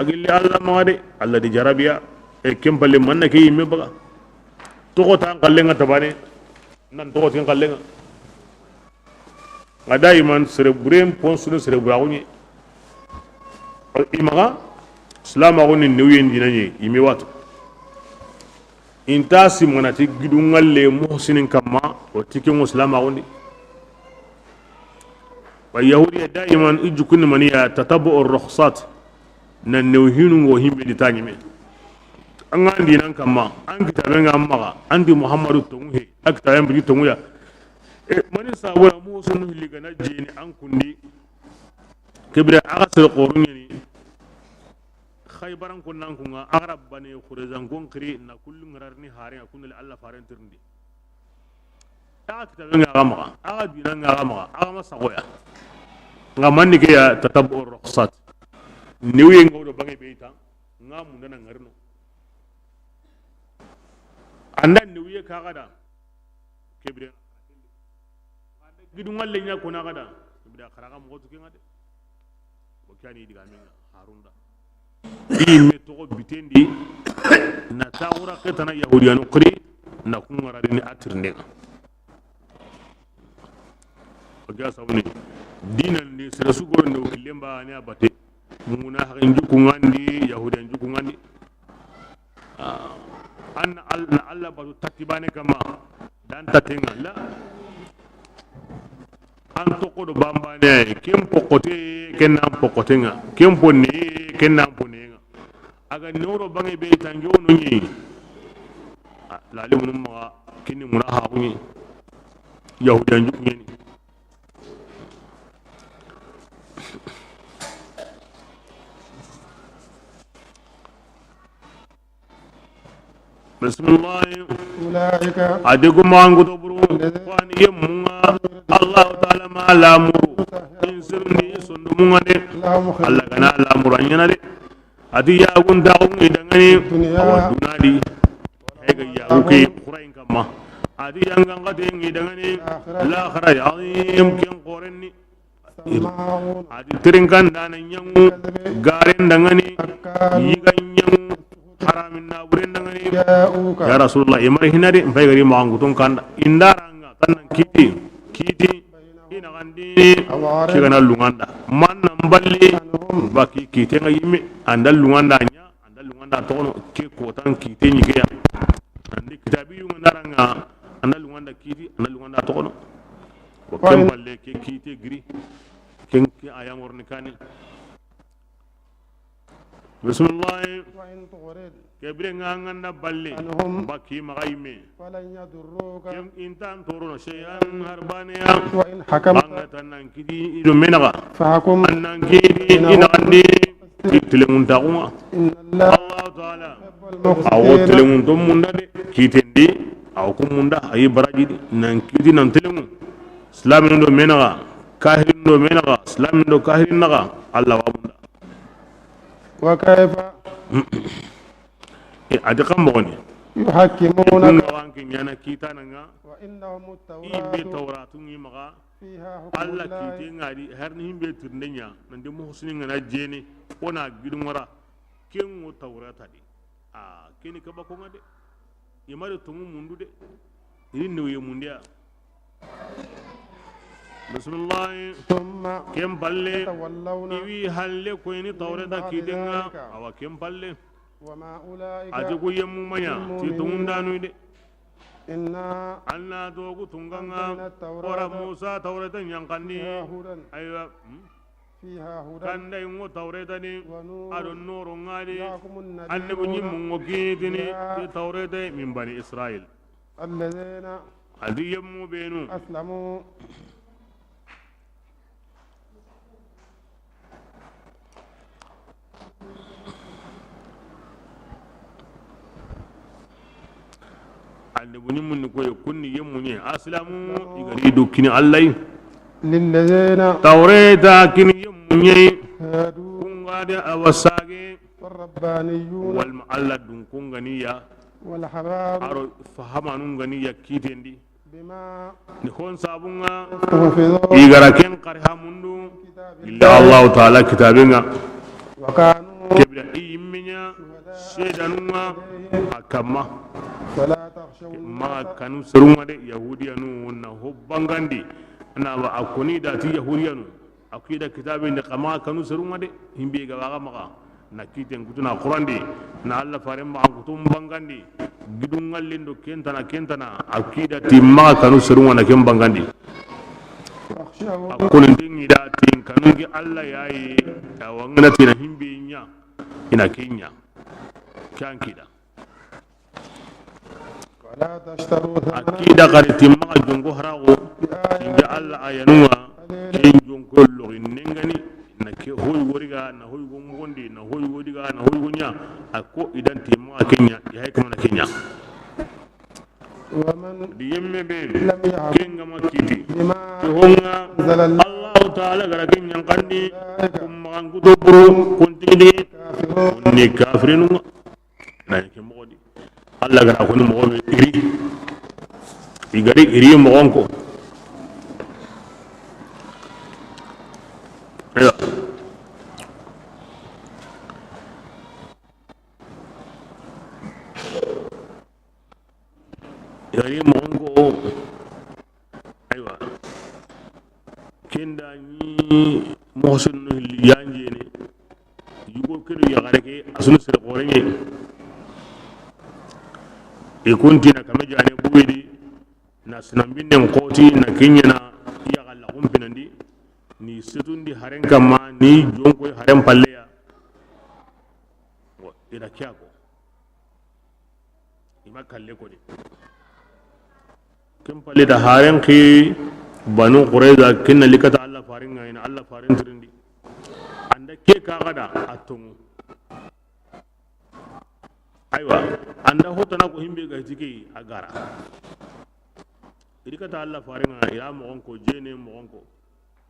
اقل الله ما دي الله دي جربيا كم بل من كي يمبا تو تان قلنga tabane nan to tin qallenga ngadai man cerebrem ponsunu cerebrauni imaga salama goni newen dinanye imi watu inta simonati gidungalle muhsinin kama o tikin muslima woni wa yahudiya daiman ijukun maniya tatabu ar-rukhsat nan newhinu wo himbe ditanyime an andi nan kama an kitabe ngamma andi muhammadu tumuhe akta yambi tumuya mani sawara muhsinu liga najini an kundi kibra agasir qorunyani khaybaran kunnan kunga arab bane khurezan gon kri na kullu ngararni hare akun la alla faren tirndi ta kitabe ngama aga bina ngama aga masagoya ngamanni ke ya tatabu ar-rukhsat niwi ngawdo bangi beita ngamu ndana ngarno andan niwi ka gada kebre gidu ngalle nya kuna gada kebre kharaga mo to kengade ko kani diga men harunda me togo bitendi na tawura ketana yahudiyanu qri na kungaradini atirnega oga sawni dinal ni sere sugoro ndo kilemba ne abate muna hakin juku ngandi yahudiyan juku ngandi an alla batu takibane kama dan tatenga la an toko do bambane kem pokote kenna pokotenga kem ponni kenna ponenga aga noro bangi be tangi onu ni lali munum ma kini muna ha kunyi yahudan juk ni bismillah أولئك adigu mangu to buru wani yemunga allah taala ma lamuru insirni sundu munga de لهم خير Allah kana lamuru anyana de adi ya gun daun idangani awa dunadi ga ya uke qurain kamma adi yanga ngate ngi dangani la khara azim ken qorenni سماعون adi tirinkan dana nyangu garen dangani yiga nyangu haramin na buren dangani جاءوك ya rasulullah imar hinade mbay gari ma ngutun kanda indaranga tanan kiti ina gandi kigana lunganda man nan balli عنهم baki kite nga yimi andal lunganda nya andal lunganda tono ke kotan kite nyike ya andi kitabi yu ndaranga andal lunganda kiti andal lunganda tono ko kem balle ke kite gri ken ki ayam worni kani bismillah وإن تغرد kebre nga nganda balle عنهم baki magayme فلن يضروك kem intan torono shay'an harbane ya وإن حكمت banga tanan kidi ido menaga فحكم annan kidi ina andi tilemun taquma إن الله Allah taala يحب awo المقسطين tilemun to munda de kitendi aw ko munda ayi baraji di nan kidi nan tilemu islamin do menaga kahirin do menaga islamin do kahirin naga Allah wa munda وكيف adi kam boni يحكمونك kun wanki nyana kita nanga وإنهم ibe التوراة tawratu ngi maga فيها حكم Allah الله kite ngadi har ni himbe tirndenya nan de muhsinin ngana jeni ona gidun wara ken wo tawrata di keni kaba ko ngade imare tungu mundu de irin ne mundiya bismillah ثم kem balle يتولون iwi halle ko ni tawrata kidenga awa kem balle وما أولئك aje ko yemmu manya ti tungun danu de إنا anna dogu tunganga ora musa tawrata nyankandi فيها هدى aywa فيها هدى kanda ingo tawreta ni ونور adon noro ngadi يحكم annabi nyimmu النبيون ngokitini ti tawreta min bani israil الذين adi yemmu benu أسلموا annabi nyimmu ni koy kunni yemmu ni aslamu igari do kini allai للذين tawreta kini yemmu ni هادوا kungade awasage والربانيون wal mu'allad dun kunganiya والحبار aro fahamanun ganiya kitendi بما ni hon sabunga حفظوا igara ken qarha mundu illa allah ta'ala kitabinga وكانوا kebra iminya shedanunga akamma فلا تخشوا ma kanu serunga de yahudiyanu na hobbangandi na ba akuni da ti yahudiyanu akida kitabin da kama kanu serunga de himbe ga waga maka na kiten kutuna qurandi na allah fare ma kutum bangandi gidun ngalindo kentana akida ti ma kanu serunga na kem bangandi واخشوا akulin dingi da tin kanu gi allah yayi da wangana tina himbe nya ina kenya kan kida ولا تشتروا ثمنا akida qariti ma jongo harago inga alla ayanuwa ken jongo lo nengani na ke hoy woriga na hoy go ngondi na hoy wodiga na hoy gonya akko idan ti ma kenya ya hay kuma na kenya ومن di yemme be لم يعبد kenga makiti بما to honga أنزل الله allah taala gara kenya kandi kuma ngudo buru kontini كافرون ni kafirinu na ke modi allah gara ko ni mo iri iri mo onko ya iri mo onko aywa kenda ni mohsin yanje ne yugo kedo ya gare ke asunu sere qorenye e kuntina kame jane buwidi na sinambinen koti na kenya na iya galla kumpinandi ni situndi haren kama ni jonko haren palleya ida kyako ima kalle ko de kin palle da haren ki banu qurayza kinna likata allah farin ina allah farin tirindi anda ke ka gada atungu aywa anda hotana ko himbe ga tike agara idikata allah farin ya mo ko jene mo ko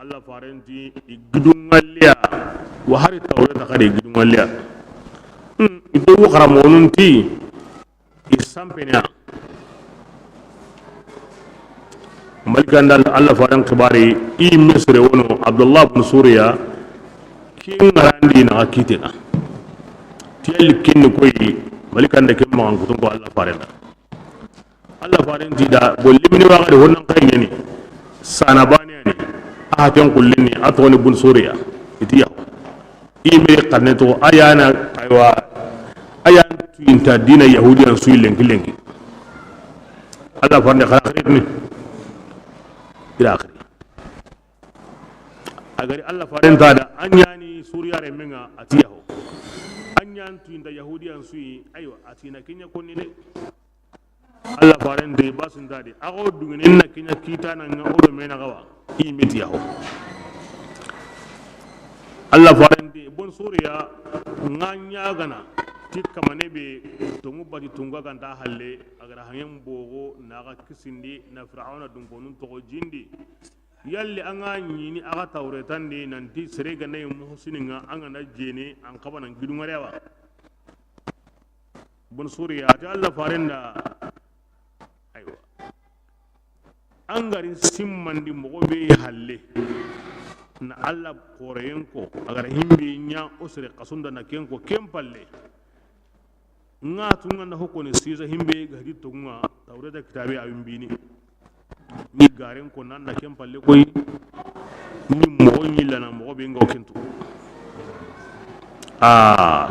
allah farin ti igdun walliya wa hari tawrata kare igdun walliya ido wo karamonun ti isampenya malikan dal Allah faran kibari i misre wono Abdullah ibn Suriya kin ngarandi na akitina tiyal kin koy malikan da kin ma kutun ko Allah faran ti da bollimni wa gadi wannan kai ne sana bani ne a tan kullini atoni ibn Suriya itiya i me qaneto ayana aywa ayan inta dina yahudiyan su lenki Allah faran da khairat ni ila akhiri agari Allah faran ta da anyani suriya re menga atiyaho anyan tu inda yahudiyan su aywa atina kinya konni de Allah faran de basun ta de ago dungin na kinya kita na nga odo mena gawa i metiyaho Allah faran de bon suriya nganya gana tikka mane be tongu bati tunga ganta halle agara hangen bogo naga kisindi na fir'auna dun konun to jindi yalli anga nyini aga tawretan de nanti serega nay muhsininga anga na jene an kabana gidunga rewa bun suriya ta Allah farenda aywa angarin simmandi mogo be halle na Allah koreyenko agara himbe nya osre kasunda na kenko kempalle nga tunga na hokone siza himbe gadi tunga tawreta kitabe awin bini ni garen ko nan da ken palle koy ni mo ni lana mo be ngo kentu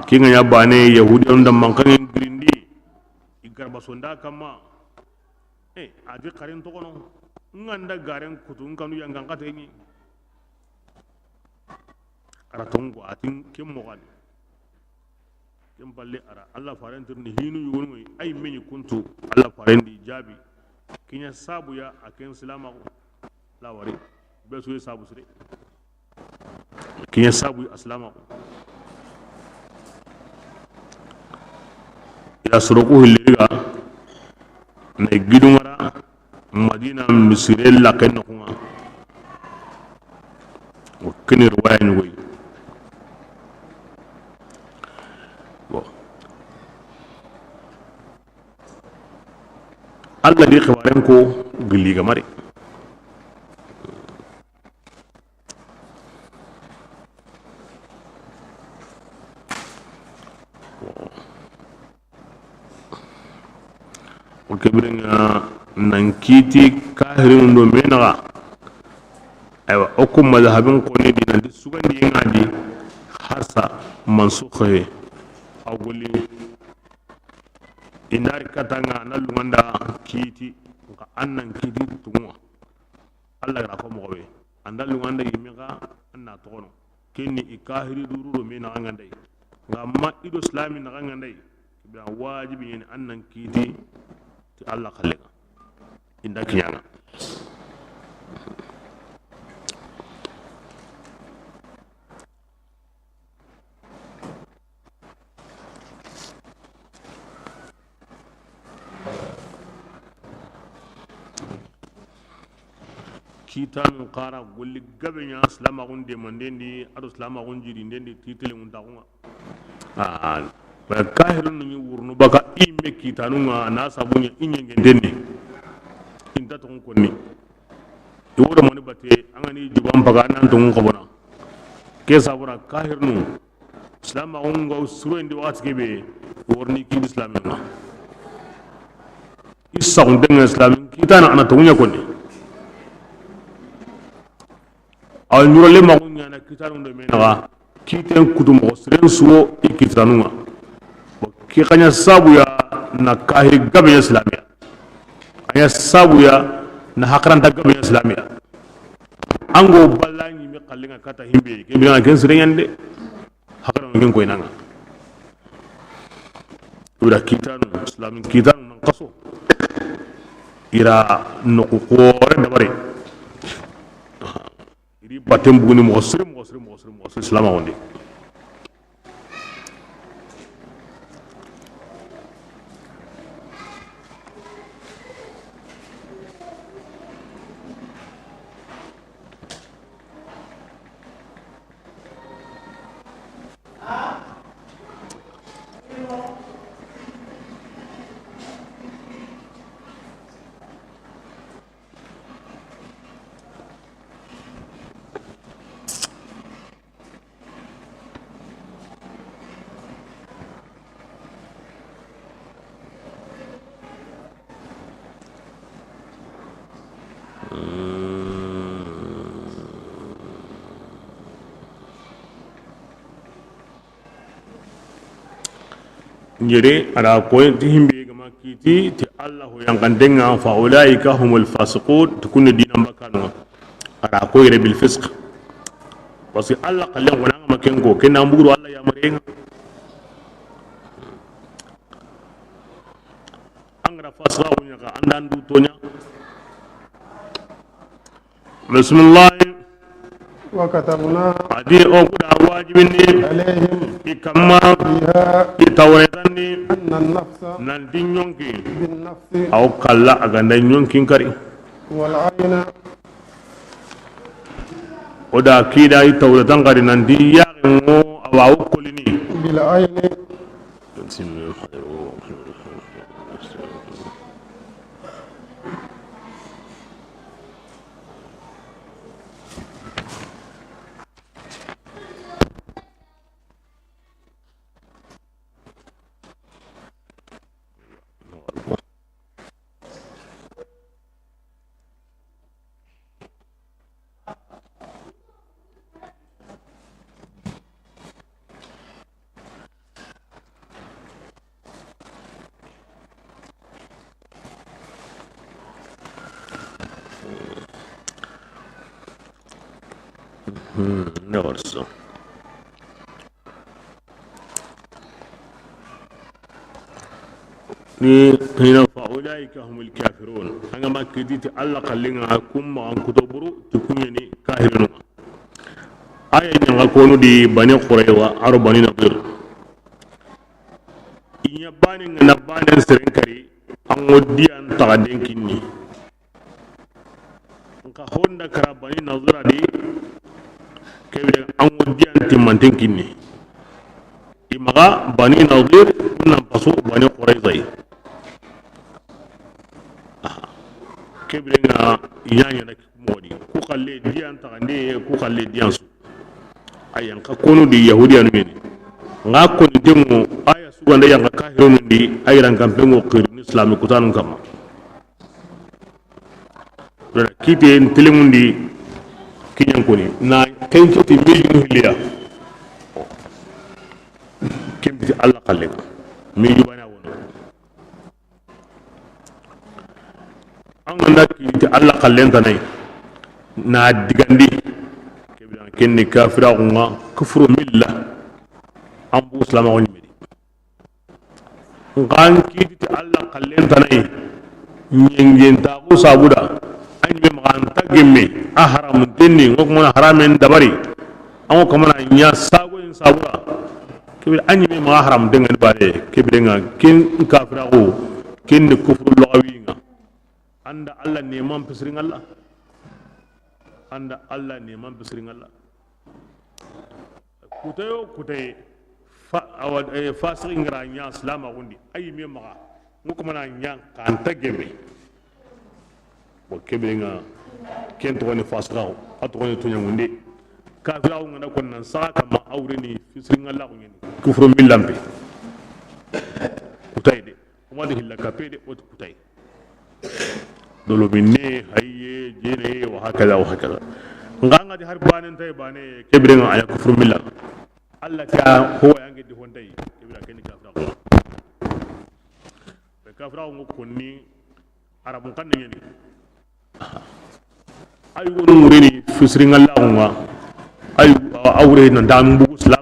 kinga ya bane yahudi on da mankan grindi igarba sonda kama adi karen to kono nganda garen kutun kanu yang ngangata ni ara tongo atin kem mo gani balle ara Allah farantir ni hinu yugon moy ay meni kuntu Allah farandi jabi kinya sabu ya aken salama la wari be so sabu sire kinya sabu aslama ila suruku hilliga na gidumara madina misire la ken ko o kene riwaya ni goy Allah di khabarin ko gilli ga mare o kebirin nan kiti kahirin do menaga aywa okum mazhabin ko ne dinan sugandi ngadi harsa mansukhe awuli indari katanga na lunganda kiti ka annan kiti tungwa Allah ra ko mo be andal lunganda yimika anna tono kenni ikahiri dururo me na ngandai ngamma ido islami na ngandai bi wajibi yen annan kiti ti Allah khallega inda kiyanga kitan qara golli gabenya islama gunde mandendi ado islama gunjiri ndendi titele mun takunga ba kahirun ni wurnu baka imme kitanunga na sabunya inyenge ndendi inta to konni iwodo moni bate angani jubam baga nan to ngobona ke sabura kahirnu islama gunga usuro ndi wakati kebe worni ki islaminga isa gundenga islamin kitana ana to nya konni aw nyurole ma gunya na kitanu do menaga kiten kutum ko sren suwo ikitanunga ki kanya sabu ya na kahi gabe islamiya aya sabu ya na hakranta gabe islamiya ango ballangi mi kallinga kata himbe ke bi na ken sren yande hakran ngen ko inanga ura kitanu islamin kitanu nan qaso ira no ko re dabare batem buguni mo srim islam wonde njere ada ko ti himbe gama kiti ti Allah yang kandenga fa ulaika humul fasiqun tukun dinan bakano ada ko yere bil fisq parce que Allah kallen wona ngama kengo kenna mburu Allah ya marenga angra fasqa wonya ka andan du tonya bismillah وكتبنا adi o kuda wajibini عليهم ikamma فيها itawretani أن النفس nan dinyonki بالنفس aw kala aga nan nyonkin kari والعين oda kida itawretan kari nan di yaqin mo awa ukulini بالعين never so ni hina fa ulaika humul kafirun anga makiditi Allah kallinga kumma an kutuburu tukunyani kahirun aya nyanga konu di bani quraywa aro bani nadir inya bani ngana bani serenkari an wodiyan tagaden kinni nka honda kara bani nazira di kebe an wodiyan timmanten kinni imaga bani nadir kunnan paso bani qurayzai kebrenga yanya na modi ku kalle diyan tagane ku kalle diyan su ayan ka kono di yahudiyan meni nga ko ni demo aya su wanda yang ka hero ndi ayran kampengo qir ni islami kutan kama dara kite en telemundi kinyan ko ni na kenki ti meju hilia kembi Allah kalle meju bana wono an ganda ki Allah kallen ta nai na digandi kebidan kenni kafira kunga kufru milla an bu islama woni medi ngan ki ti Allah kallen ta nai nyengen ta ko sabuda an be magan tagemme a haram denni ngok mo haramen dabari an ko mana nya sago en sabura kebidan an be ma haram dengan bare kebidan ken kafira ko kenni kufru lawi anda Allah neman fisirin Allah anda Allah neman fisirin Allah kutayo kutai fasirin ranya salama gundi ayi me maka muku mana nya kan tageme bo kebenga kento woni fasiraw ato woni tunya gundi kafiraw ngana konnan saka ma awreni fisirin Allah gundi kufru billambe kutai de kuma de hilla kapede o kutai dolo minne hayye jene wa hakaza nganga di har banen tay bane kebrenga aya kufru millah Allah ka ho yange di hondai kebra ken kafra ko be kafra ko konni arabun kan ngeni ay wonu murini fisri ngalla nga ay awre na dam bu islam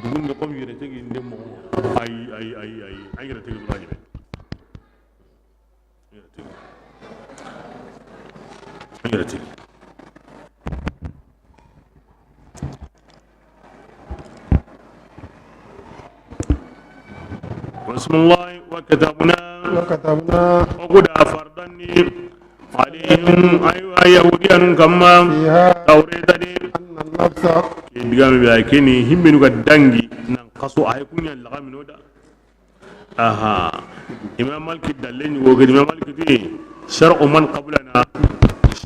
dugun ko yere tegi ndemo ay yere tegi يرتي بسم الله وكتبنا وقد أفردني عليهم أيها يهوديان كما توريت دي أن النفس بيقام بيكني هم من قدنجي نقصوا أيكون يلغى من ودا إمام مالك الدلين وقد إمام مالك دي شرع من قبلنا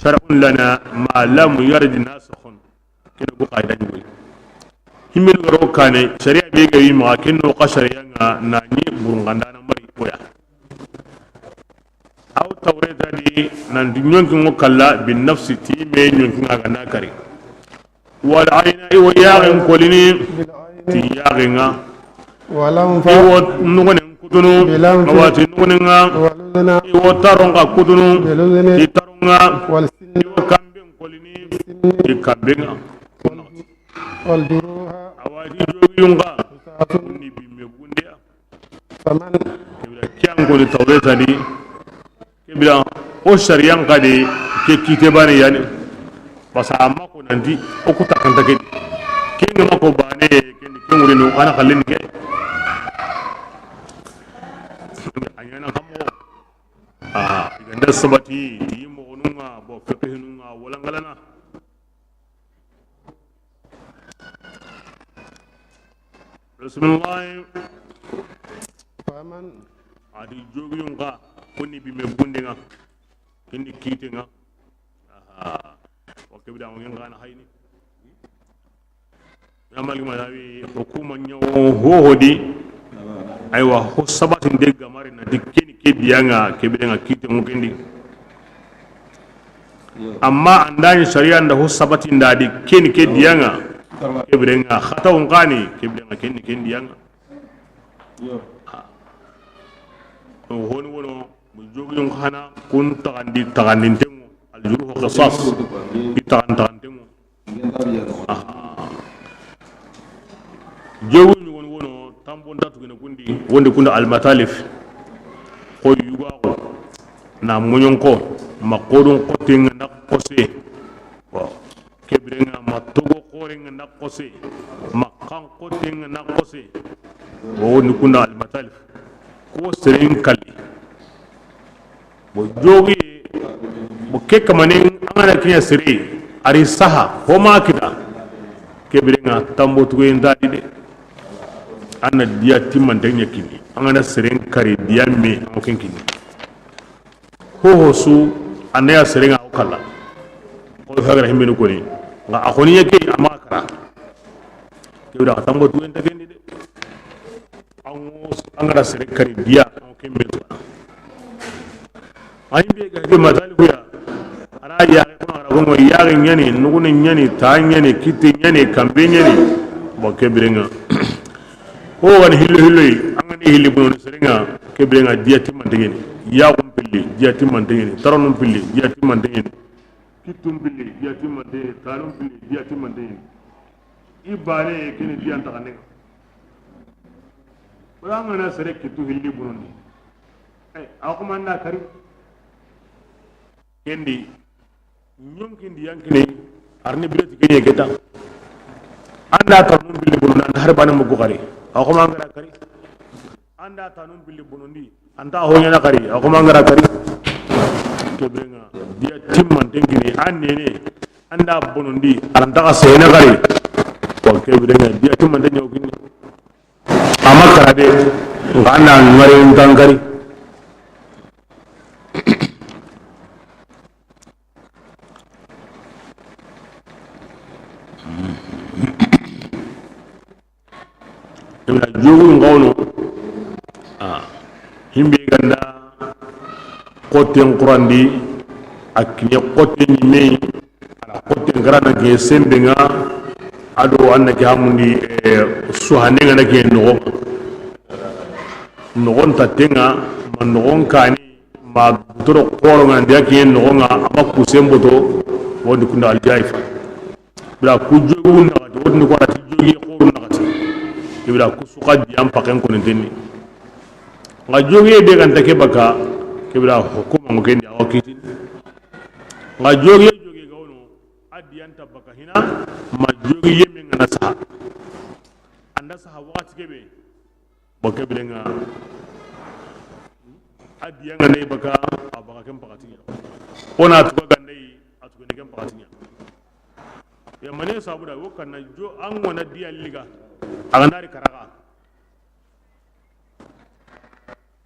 شرع لنا ما لم يرد ناسخ كده قاعدة نقول هم من قروكاني شريع بيجي ما كنو قشريا ناني برغندانا مري ويا أو توريت دي نندنيون كنو كلا بالنفس تيمي نيون كنا كاري والعين وياغن كوليني تياغنا ولم إيوه نغني كتنو مواتي نغنينا إيوه تارونغا كتنو تارونغا إيوه كامبين كوليني كامبينغا والجروح أوادي جوغيونغا كوني بيمبونديا فمن كبيرا كيان كوني توريتا دي كبيرا أوشاريان كادي كيتباني يعني بس أما كوناندي أكو تاكنتاكي كين ما كو باني كين ورينو أنا خليني كي أنا كمو إذا نسبتي تيمو نونا بوفقه نونا ولانغلنا بسم الله فمن adi jogiyunga koni bime bundenga kindi kitenga wakabida wangenga na hayni yamali madawi hukuma nyawo hohodi aywa ho sabatin de gamare na dikkeni kediyanga kebidanga kitengu kendi amma andani sharia nda ho sabatin da dikkeni kediyanga kebidanga khatawun qani kebidanga kendiyanga هون ونو بجوجين خنا كنت عندي تغنينتمو الجروح قصاص تغنينتمو جوجين ونو تامبون داتو كندي وندي كندا المتالف كو يغاو na munyonko makodon kotin na kose kebrenga matogo korenga na kose makan kotin na kose woni kunda almatalif ko serin kalli bo jogi bo ke kamanin angana kinya siri ari saha ho makida kebrenga tambo tugen dadi de anna dia timman danya kini angana serin kari dia me amokin kini ho su anaya serin au kala ko hagra himbenu ko ni nga akoni yake amakara kebra tambo tugen dageni de angara sere kari dia kembe to ay be ga madal buya ara ya ko ara gongo ya nyani nugune nyani ta nyani kiti nyani kambe nyani bo kebrenga o wan hillo angani hilli bono serenga kebrenga dia timandeni ya ko pilli dia timandeni taronum pilli dia timandeni kitum pilli dia timandeni tarum pilli dia timandeni ibare kini dia antane Berangana sere kitu hilli burundi. Aku mana kari? Kendi, nyom kendi yang kini, arni bila tiga kita. Anda tanun pilih burundi, anda harbana mugu kari. Aku mangara kari. Anda tanun pilih burundi, anda ahonya na kari. Aku mangara kari. Kebenga, dia tim manting kini, ane anda burundi, anda kasih na kari. Kebenga, dia tim manting nyawa kini. Amakara de ngana ngari ngangari ina jogu ngawno himbe ganda koten qurandi akni koten me ala koten garana ge sembenga ado annake hamundi suhane ngana ge nogon tatenga ma nogon kani ma doro koro ngandi yake nogon ama kusemboto wodi kunda aljaifa bila kujogu na wodi ko ati jogi ko na ati bila kusuka diam paken ko ntenni nga jogi de kan take baka ke bila hukuma ngokendi awakiti nga jogi gawno adiyanta baka hina ma jogi yemme ngana saha anda saha wakati kebe baka bilenga adiyanga ne baka abaka kem pakatinya ona tuka ganai atuka ne kem pakatinya ya mane sabu da wokan na jo an wana diya liga agandari karaga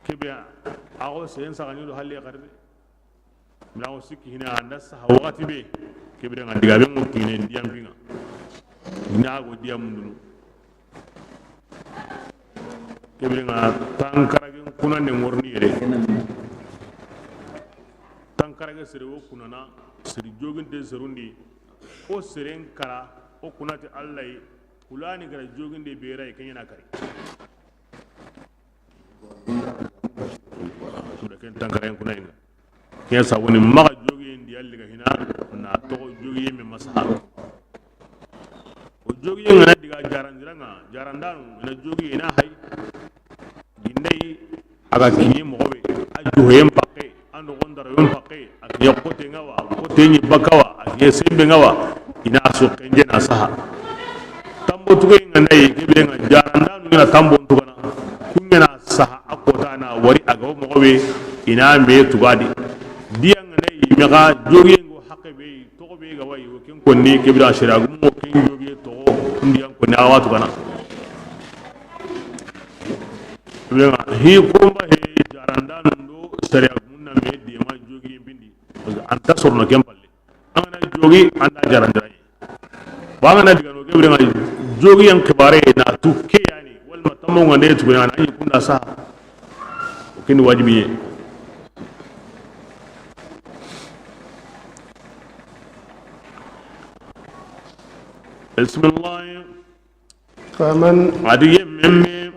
kebe ago sen sagani do halle garbe mlawo sikki hina anda saha wakati be kebe nga diga be mo kine diyam pinga nyaago diyam dunu kebe nga tankarage kuna ne morni yere tankarage sere wo kunana sere jogin de serundi o seren kara o kunati allah kulani gara jogin de berai kanyana kari sura ken tankarage kuna inga kesa woni maga jogi ndi alli ga hina na to jogi me masaha o jogi ngana diga jarandanu na jogi ina hay dindai aga kiye mo be aju hem pakke ando gondara yom pakke akiya kote ngawa kote ni bakawa akiya sembe ngawa ina so kenje na saha tambo tuge ngana yi kebe nga jarandanu ngana tambo tugana kunyana saha akota na wari aga mo be ina me tugadi diang ne mega jogi ngo hakabe to be ga wayi ken ko ni kebira shiragu mo ken jogi to ndiyan ko na watu kana wema hi kumba he jaranda ndo shiragu munna me de ma jogi bindi anta sorno kempalle amana jogi anda jaranda ba ngana diga no kebira jogi yang kebare na tukke yani wal matammo ngane tu na yi kunda sa ken wajibi بسم الله فمن عدي ممي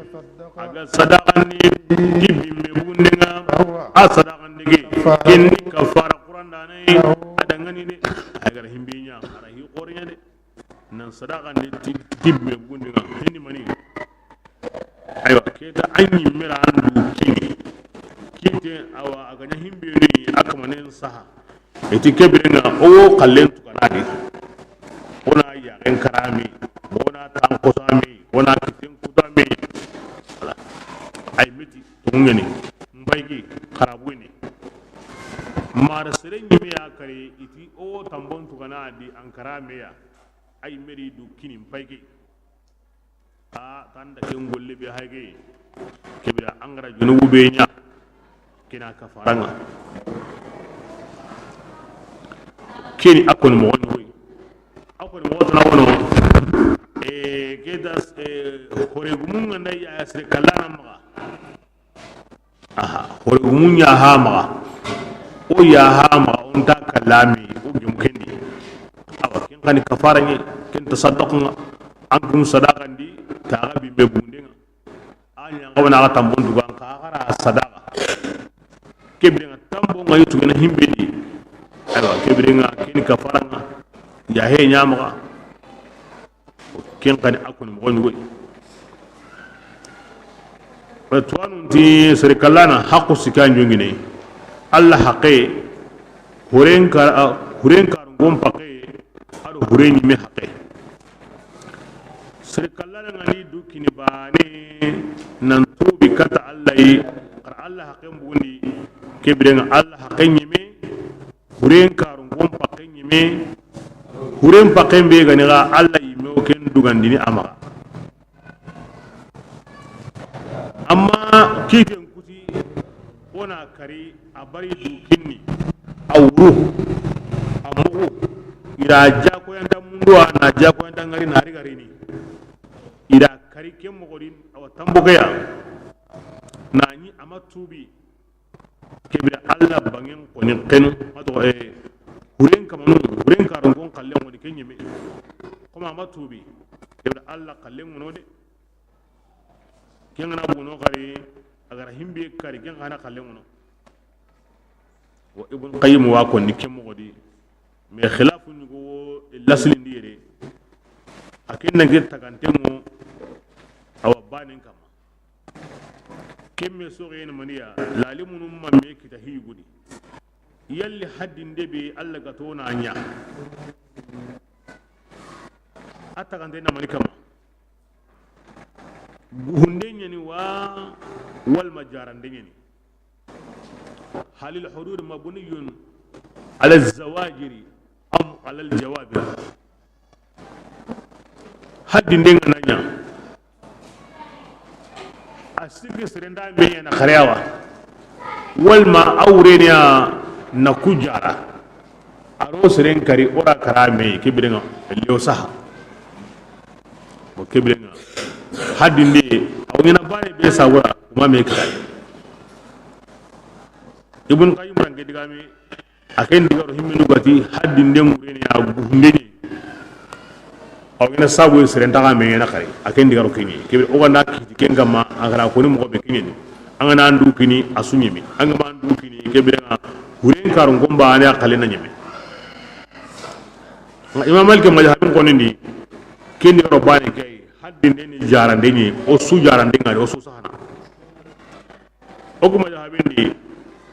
aga sadaqani gibi mebundinga asadaqan digi kinni kafara quran dane adangani de agar himbinya ara hi qorinya de nan sadaqan de gibi mebundinga hindi mani aywa keta anyi mira andu kini kite awa aganya himbe ni akamanen saha eti kebirenga o kallen tukanadi ona ya en karami ona tan kosami ona kitin kudami ay miti tungeni mbaygi karabuni mara sere nyime ya kare iti o tambon tukana di ankara meya ay meri du kini mbaygi a tanda ken golle be hayge kebira angara junubu be nya kina kafaranga kini akon mo woni akon mo na wono gedas hore gumun nganda ya sere kalana maga aha hore gumun ya ha maga o ya ha maga on ta kalami o gum kendi awa ken kan kafara ni ken tasaddaqna an kun sadaqan di ta ga bimbe bundenga anya ngabana ga tambon dugan ka gara sadaqa kebrenga tambo ngayi tugena himbe di awa kebrenga ken kafara nga ya he nyamaga ken kan akon mo ngoy tuwanu ti sere kallana haqqu sikan jongine allah haqqe huren kar ngom paqe ado hureni me haqqe sere kallana ngani dukini bane nan tubi kata allah yi kar allah haqqe mbundi kebrenga allah haqqe nyime huren kar ngom paqe nyime huren paqe be ganiga allah yi me o ken dugandini amaga amma kiten kuti ona kari a bari dukinni a wuru a mugu ira jakoyanta munduwa na jakoyanta ngari na gari ni ira kari ken mogodin awa tambugaya na ni ama tubi kebira allah bangen koni kenu mato huren kamanu huren karun kon kallen woni ken yeme kuma ama tubi kebira allah kallen wono de kengana buno kari agar himbe kari kengana kalle ngono wa ibn qayyim wa ko ni kemo godi me khilafu ni go lasli ndire akin ngi tagantemo awa banin kama kemme so gene maniya lalimunum ma me kita hi gudi yalli haddin debe Allah ga tona anya atta kan na mani kama hunde nyani wa wal majaran de nyani halil hudud mabniyun ala zawajiri am ala al jawabir haddin de nanya asigi serenda me yana khariyawa wal ma awreniya na kujara aro siren kari ora karame kibirenga leo saha o kibirenga hadinde awina bare be sawura kuma me kira ibn qayyim range digame aken digaro himminu gati hadinde mureni ya gunde ni awina sabu siren taga me na kari aken digaro kini kibir o ganda kenga ma agara ko ni mo be kini angana andu kini asunyimi angama andu kini kibirenga huren karun gomba ani akale na nyeme imam malik mazhabin ko ni kini robani kay haddinde ni jarande ni o su jarande ngari o su sahana o ko mazhabin ni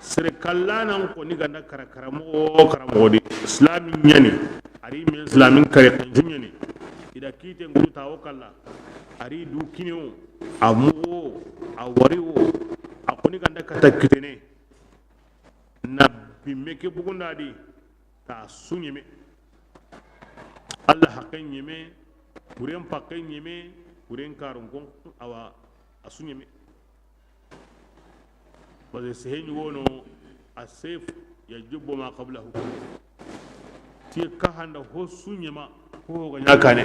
sere kallana ko ni ganda karamo di islami nyani ari min islamin kare kan nyani ida kite nguru tawo kala ari du kinio amu awariwo akoni ganda katakitene na bimmeke bugunda di ta sunyeme Allah hakan yeme kuren pakan yeme kuren karun gon awa asunyeme baze seheni wono asef yajibu ma qablahu ti ka handa ho sunyema ko ga nyakane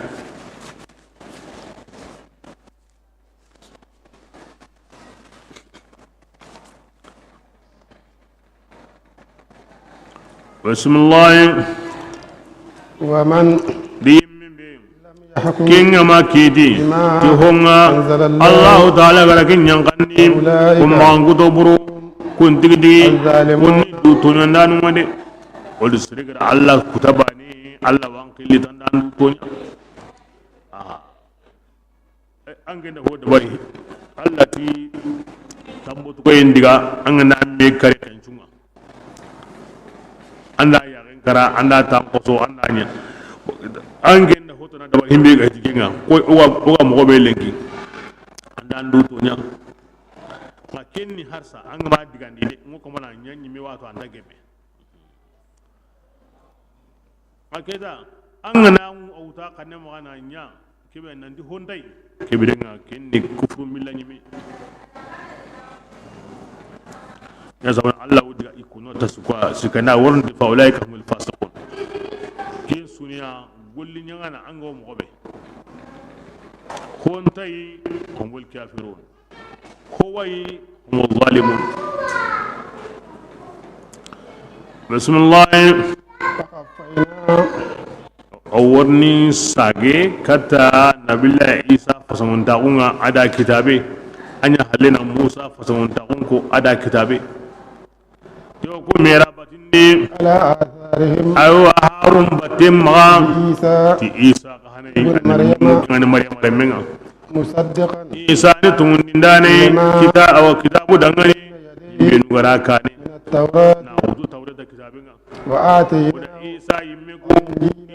بسم الله ومن كينغ ما كيدي تهونغا الله تعالى غركن ينقني ومانغو تبرو كنت دي كنت تونيان مدي ولسرك الله كتباني الله وانقلي تندان تونيا angenda ho dabari Allah ti tambotu ko indiga angana me kare kancunga anda ya kara anda ta koso anda nya angenda hoto na dabari himbe ga jigenga ko o mo be lenki anda ndu to nya ma kenni harsa anga ma digandi de ngoko mana nyanyi mi wato anda gebe akeda angana auta kanne mo ana nya kebe nandi hondai kebe denga kenni kufru millani mi ya zaman Allah wudiga ikuno ta sukana wurin da faulai kamul fasiqun ke suniya gollin yana an ga mu gobe hontai kumul kafirun kowai humul zalimun bismillah awarni sage kata nabila isa fasamun taunga ada kitabe anya halina musa fasamun taunko ada kitabe yo ko mera batinde ala atharihim ayo harun batim ma ti isa kahane ngani maryam remenga musaddiqan isa ni tungundane kita aw kitabu dangani benu garaka ni tawrat na wudu tawrata kitabinga wa atayna isa yimme ko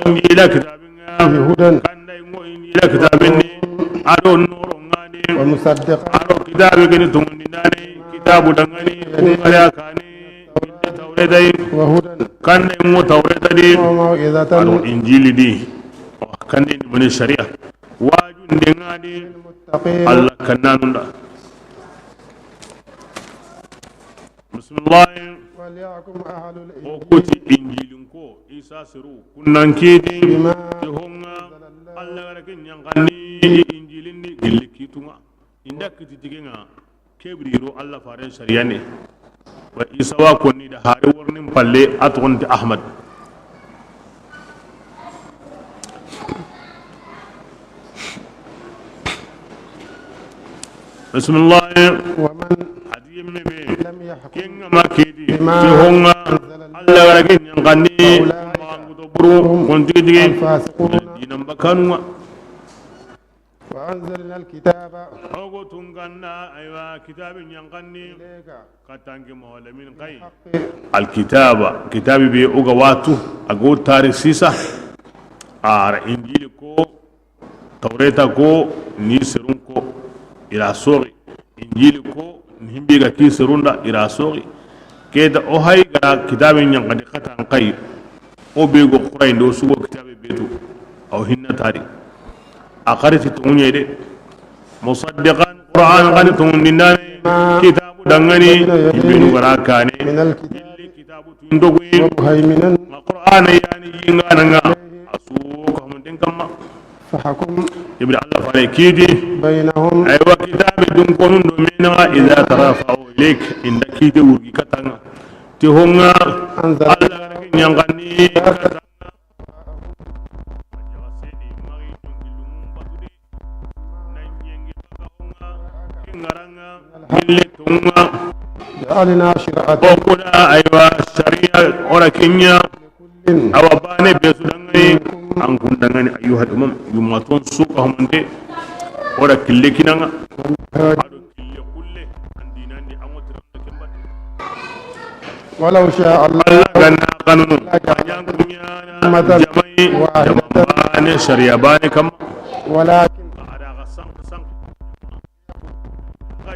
injila kitabinga hudan kandai ngo injila kitabinni ado noro ngani wa musaddiqan ado kitabu gani tungundane kitabu dangani kungara kani tawretai wa hudan kandai ngo tawreta di wa mau'izatan ado injili di kandai ni mun sharia wajun de ngadi muttaqin Allah kannanunda bismillah وليحكم أهل o الإنجيل koti injilin ko isa siru kunnan kedi te honga Allah gara ken nyangani injilin ni gilli kitunga inda kiti tigenga kebriro Allah fare sharia ne wa isa wa konni da hare warnin palle atgonti ahmad bismillah ومن hadiyem mebe لم يحكم kenga makedi te honga Allah gara ken nyangani mangu to buru konti dige الفاسقون dinam bakanunga وأنزلنا الكتاب أوغو تنغنا أيوا كتاب ينغني إليك كتانك مولا من قي بالحق الكتاب كتاب بي أوغا واتو أغو تاريخ سيسا إنجيل كو توريتا كو نيسرون كو إلى سوري إنجيل كو نهمبيغا كيسرون دا إلى سوري كيدا أوهاي غا كتاب ينغني كتان قي أو بيغو قرين دو سوغو كتاب بيتو أو هنا تاريخ أقرت توني دي مصدقا قرآن غني توني كتاب دغني يبين غراكاني من الكتاب كتاب تندوي ومهيمنا القرآن يعني ينغانا أسوق هم دينكما فحكم يبدا الله فالكيدي بينهم أيوا كتاب دون كونون دومينا إذا ترافعوا إليك إن كيدي ورغي كتانا تهونا أنزل الله ينغني كتانا جعلنا شرعة وقنا أيوا الشريعة ورا كينيا لكل أو باني بيسودانغني أنكم دانغني أيها الأمم يماتون سوقهم أنت ورا كل كينا أدو كل كل عندنا عندي أموت كمبا ولو شاء الله الله غنا قانون أجان كنيا جمعي جمعان شريعة باني كم ولكن ada gasang gasang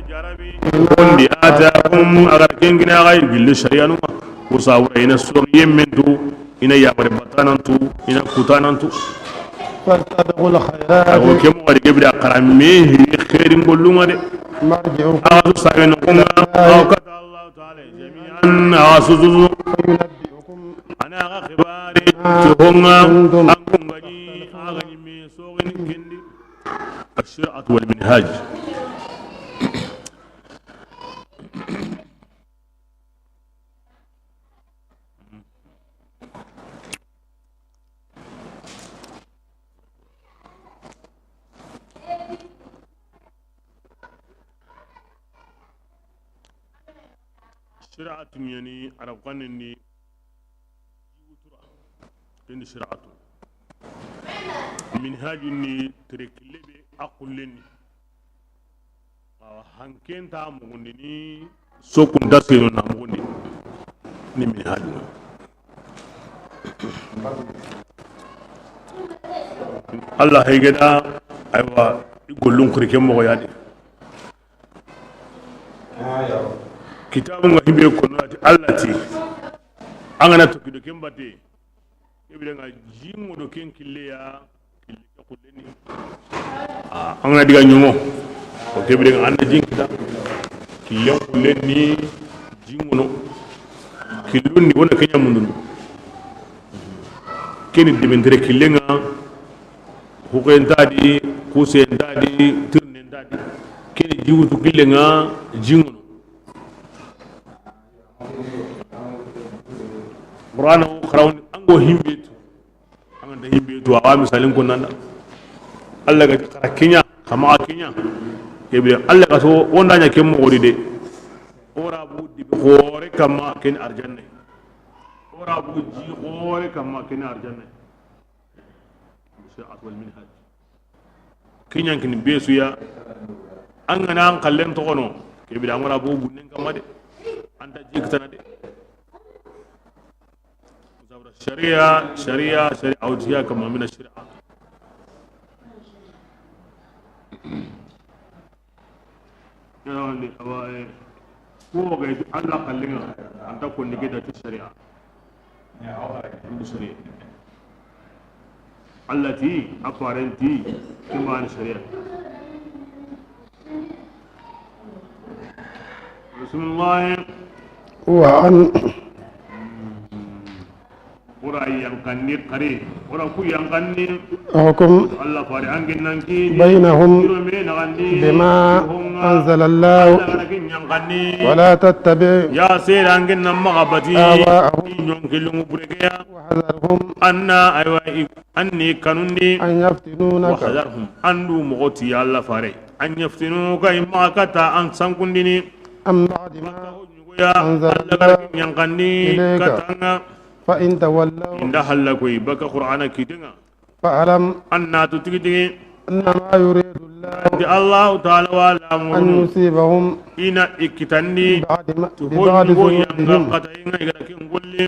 jarabi undi atakum agar kengina gai gilli shari'anu usawra ina suriyen mentu ina yabare batanantu ina kutanantu فاستبقوا الخيرات ago kemo wadi gebda qarame khairin golluma de مرجعكم azu saben kunga aw kata allah ta'ala jami'an asuzu فينبئكم ana ga khibari tuhunga ankum gani agani me sogin kendi الشرعة والمنهاج شرعة يعني على قنني كن شرعة منهاج ترك لبي أقول لني hanken ta mugundi ni sokun dasino na mugundi ni minhaj Allah haygeda aywa gollun kurike mo yadi kitabun ga himbe ko nati Allah ti angana to kido kembate ibire nga jimo do ken killeya kille ko leni angana diga nyumo o kebire nga anda jinkita kille ko leni jimono killundi wona kenya mundun keni dimendere killenga huken tadi kusen tadi tirnen tadi keni jiwutu killenga jimono Qur'an kharawn ango himbetu anganda himbetu awa misalin kunanda Allah ga kara kenya kama kenya kebe Allah ga so wonda nya kemmo wori de ora buddi khore kama ken arjanne ora buddi khore kama ken arjanne shi'at wal minhaj kenya kin besu ya an gana an kallen to kono kebe da ngora bu bunnen kama de anta jikta na de شريعة أو جهة كما من الشريعة يعني هو قاعد الله قلنا أن تكون نجدة الشريعة الشريعة التي أقارنتي كما الشريعة بسم الله وأن ora yankani qari ora ku yankani حكم Allah fari angin nanki بينهم nagandi بما أنزل الله yankani ولا تتبع ya sir angin namma gabati آواءهم yonkilungu buregeya وحذرهم anna aywa anni kanundi أن يفتنونك وحذرهم andu mogoti Allah fari an yaftinuka imma kata an sankundini أم بعد ما ya أنزل Allah الله yankani إليك katanga فإن تولوا inda halla koy baka qur'ana kidinga فاعلم anna tutigi أنما يريد di Allah ta'ala wala أن murnu يصيبهم ina ikitandi ببعض tuhonyu go yanga ذنوبهم kata inga igara kin golle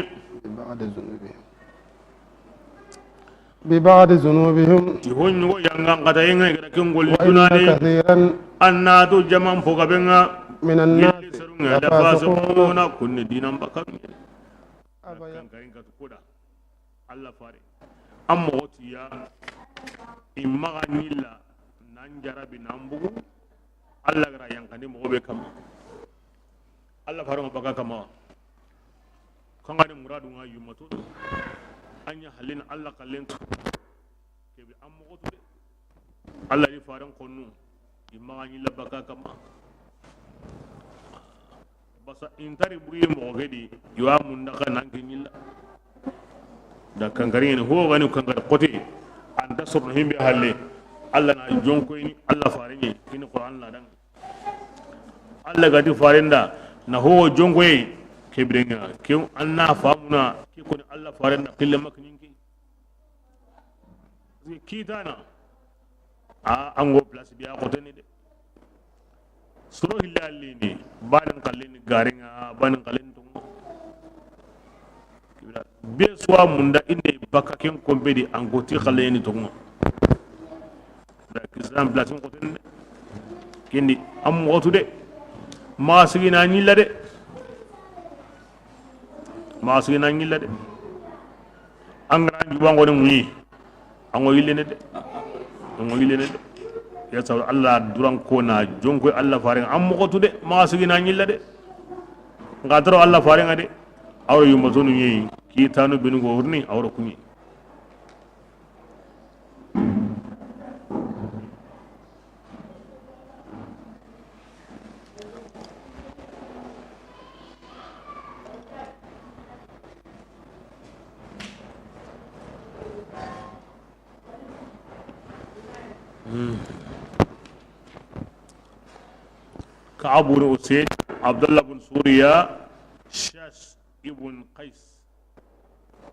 ببعض ذنوبهم tuhonyu go yanga kata inga igara kin golle وإن dunani كثيرا anna to jaman foga benga من الناس gilli serunga da لفاسقون fasikuna kunni dinan bakar kan karin ka koda Allah fare amma wotiya imma ganilla nan jarabi nan bugu Allah gara yankani mo be kam Allah fare mo baka kama kan ga muradu nga yumato anya halin Allah kallentu ke bi amma wotu de Allah ni faran konnu imma ganilla baka kama basa intari bugi mo gedi yuwa mun daga nan kinilla da kankari ne ho gani kankar kote an da surun himbe halle Allah na jonko ni Allah fare ni kin Qur'an la dan Allah ga di fare da na ho jonko yi ke birenga ke anna famuna ke ko Allah fare da kille maknin ki kitana a ango place biya kote ni de suro hilali ni banin kallin garinga banin kallin tungo be suwa munda inde baka ken kompedi angoti kallin tungo da kisam blatin koten kendi am wotu de masigina nyilla de angran jubango de muyi ango yillene de ya sa Allah duran ko na jonko Allah farin am mo de ma sigina nyilla de ngadro Allah farin ade awro yumma zonu yi ki tanu binu go wurni awro kunyi كعب بن أسيد عبد الله بن سوريا شاش ابن قيس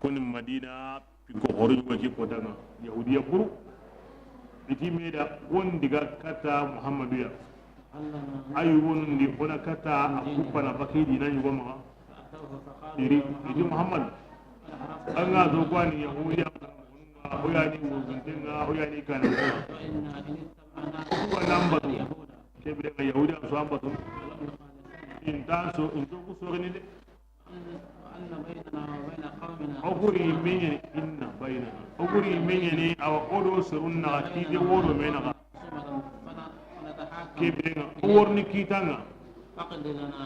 كن مدينة في كهوري وجي كودانا يهودية برو بتي ميدا ون ديغا كتا محمد يا أيون دي هنا كتا أكوبنا بكي دينا يوما يري محمد أنا زوجاني يهودية هو يعني وزنتنا هو يعني كان هو نمبر kebire ga yahudi an so ambatu in tanso in to ku sogni de anna bainana wa baina qaumina oguri menye inna bainana oguri menye ni aw odo surunna ti de wodo menaka kebire ga worni kitanga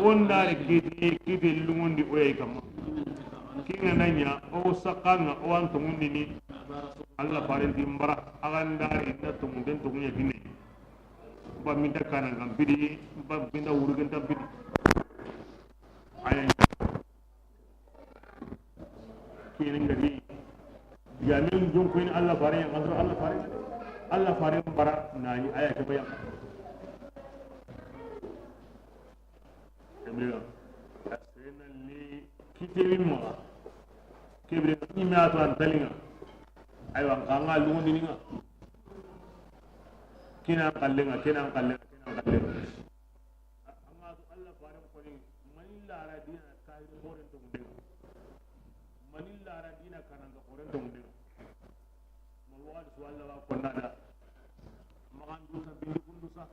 on dare kiti lungondi oyay kam kinga nanya o sakanga o anto mundi ni alla parenti mbara agandari natto munden to munya kinne ba minta kanan kan bidi ba minta urugan ta bidi ayan kinin gari ya min jon ko ni Allah fare ya ngadro Allah fare bara nani aya ke bayan emriya asena li kitiri mo kebre ni ma to an talinga aywa kanga lungo dininga kina kallenga amma to Allah faran ko ni manilla radina kai horen to mudin manilla radina kananga horen to mudin mo wadi so Allah wa ko nada magan du sa bindi kundu sa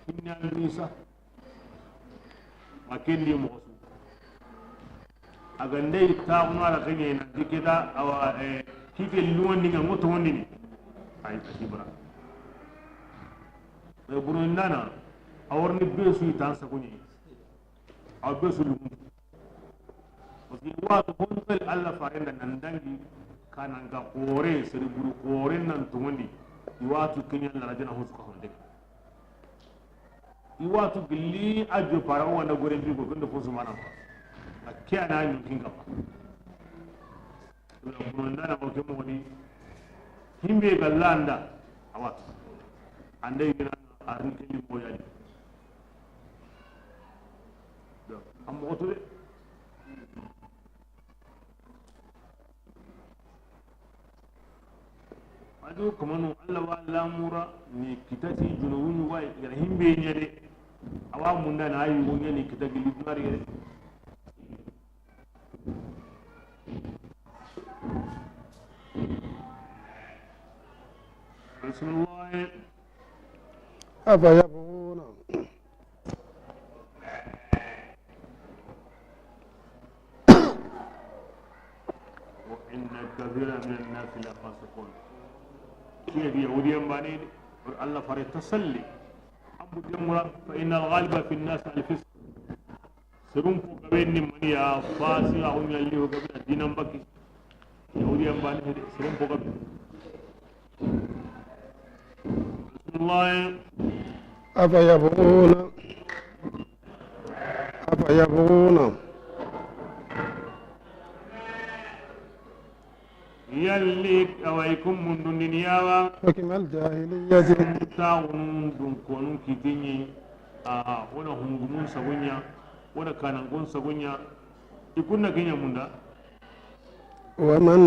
kinna ni sa makendi mo su agande ta ngara kanye na dikida awa kike luwandi nga ngoto wondi ni ay tasibra buru nana awarni besu tan sa kunyi aw besu lu parce que wa to hontel Allah farenda nan dangi kanan ga kore seri buru kore nan to wondi iwatu kenya la rajana hosu ko honde iwatu gilli ajo para wanda gore bi ko gondo fosu mana akya na ni kinga pa buru nana ko kemo woni himbe gallanda awat ande gina arni keli boyani am moto de adu kamanu Allah wa lamura ni kitati junubun wa gara himbe nyade awa munda na ayi wonya ni kitagi lidmari yede Rasulullah أفيبغون وإن كثيرا من الناس لفاسقون كيف يهوديا باني الله فريق تسلي أبو جمرة فإن الغالب في الناس الفسق سرون فوقبين من يا فاسق أو يلي وقبين الدين بكي يهوديا باني سرون فوقبين رسول الله أفيبغون يلي أويكم من دنيا حكم الجاهلية تاغنون دون كونون كيتيني ونا هنغمون سغنيا ونا كانغون سغنيا يكون كينيا مندا ومن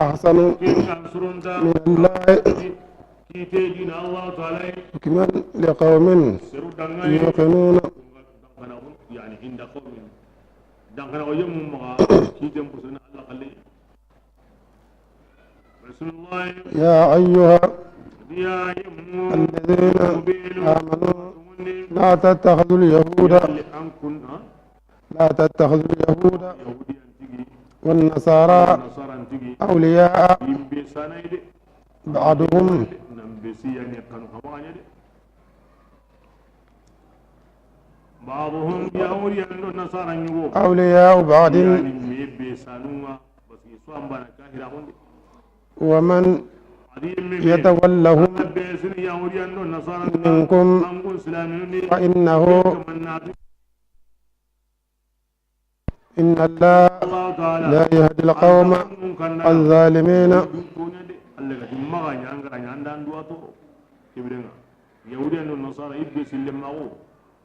أحسن من الله حكما لقوم يوقنون يعني عند قوم دعنا ويوم ما كيتم بسنا الله خلي رسول الله يا أيها يا الذين آمنوا لا تتخذوا اليهود والنصارى أولياء بعضهم أولياء بعض ومن يتولهم منكم فإنه إن الله لا يهدي القوم الظالمين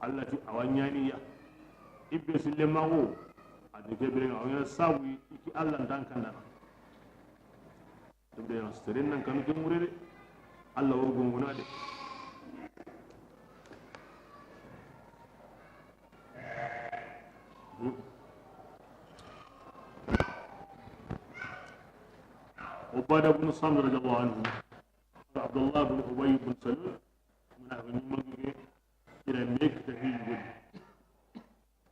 التي أوانيانية إبس اللي معه هذا كبرنا أوينا ساوي إكي الله دان كنا تبدأ نسترين كانوا كموري الله وقومنا ده عبادة بن صامت رضي الله عنه عبد الله بن أبي بن سلول من أهل المنطقة إلى ميك تهيج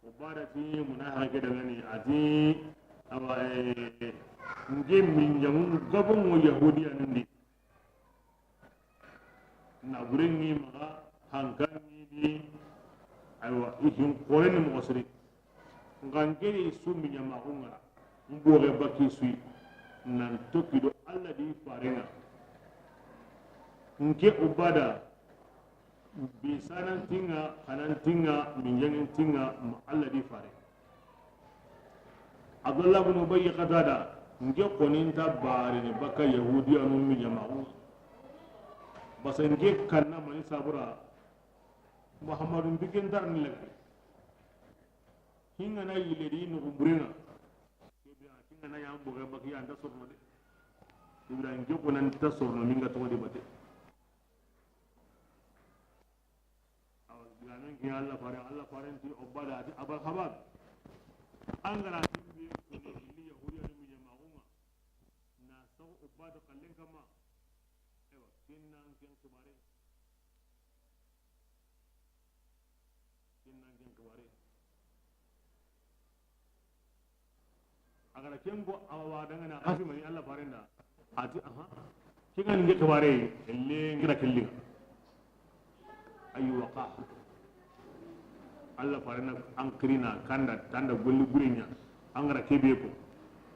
وبارتي مناها كده غني عدي أو نجيب من يوم قبل ويهودي عندي نبرني مغا هنكني دي أيوة إيهم قوين مغسري نغنجري سو من يماغونا نبوغي باكي سوي نانتوكي دو الله دي فارنا نكي عبادة bisanan tinga kanan tinga minjangin tinga Allah di fare Abdullah bin Ubay qatada nge koninta bare ne baka yahudiya nun mi jama'u basa nge kanna mani sabura Muhammadun bikin dar ni lagi hinga na yile di no umbrina hinga na ya mbuga baki anda sorno de Ibrahim nge konan ta sorno minga to de bate ki Allah fare ti obada ati abal khabar angara timbi ni yahudiya ni mujama umma na saw obada kallen kama ewa kinnan ken kumare agara kengo awa dangana afi mani Allah fare da ati aha kingan nge kumare elle ngira kellinga ayu waqa Allah farina an kirina kanda tanda golli gurinya an gara kebe ko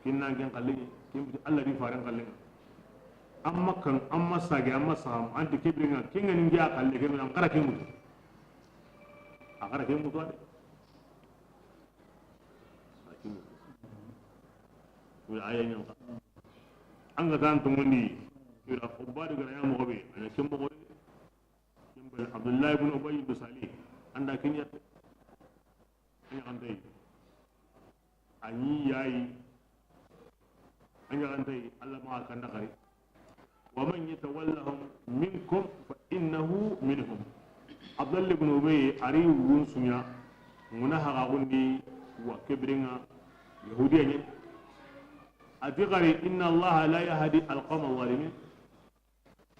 kinna gen kalli kin Allah ri faran kalli amma kan amma sage amma saham an de kebe nga kinga ningi a kalli ken an kara kin mutu a kara kin mutu ade ko ayen yan an ga dan tumundi ira ubadu gara ya mo gobe ana kin mo gobe kin bal Abdullah ibn Ubay ibn Salih anda kin yatte anyi yayi anya rantai Allah ma kan da kare ومن يتولهم منكم فإنه منهم عبد الله بن أبي أري ونسنيا منها غني وكبرنا يهوديا أتغري إن الله لا يهدي القوم الظالمين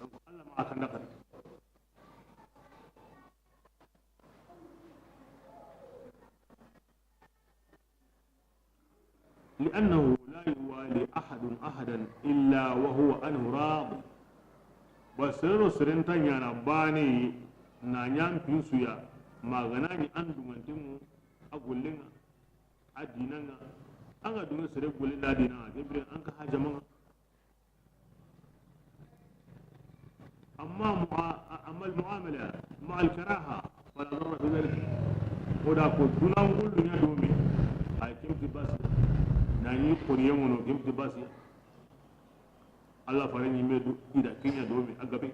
الله ما كان نقل لأنه لا يوالي أحد أحدا إلا وهو أنه راض بسرو سرنتا يانا باني نانيان بيسويا ما غناني أندو منتمو أقول لنا أديننا أنا دون سرق بولي لا دينا جبري أنك حاجة منا أما المعاملة مع الكراهة فلا ضر في ذلك ودا كو دونا نقول دنيا دومي هاي كم تباسي ناني قرية منو كم تباسي الله فرني ميدو إذا كينيا دومي أقبي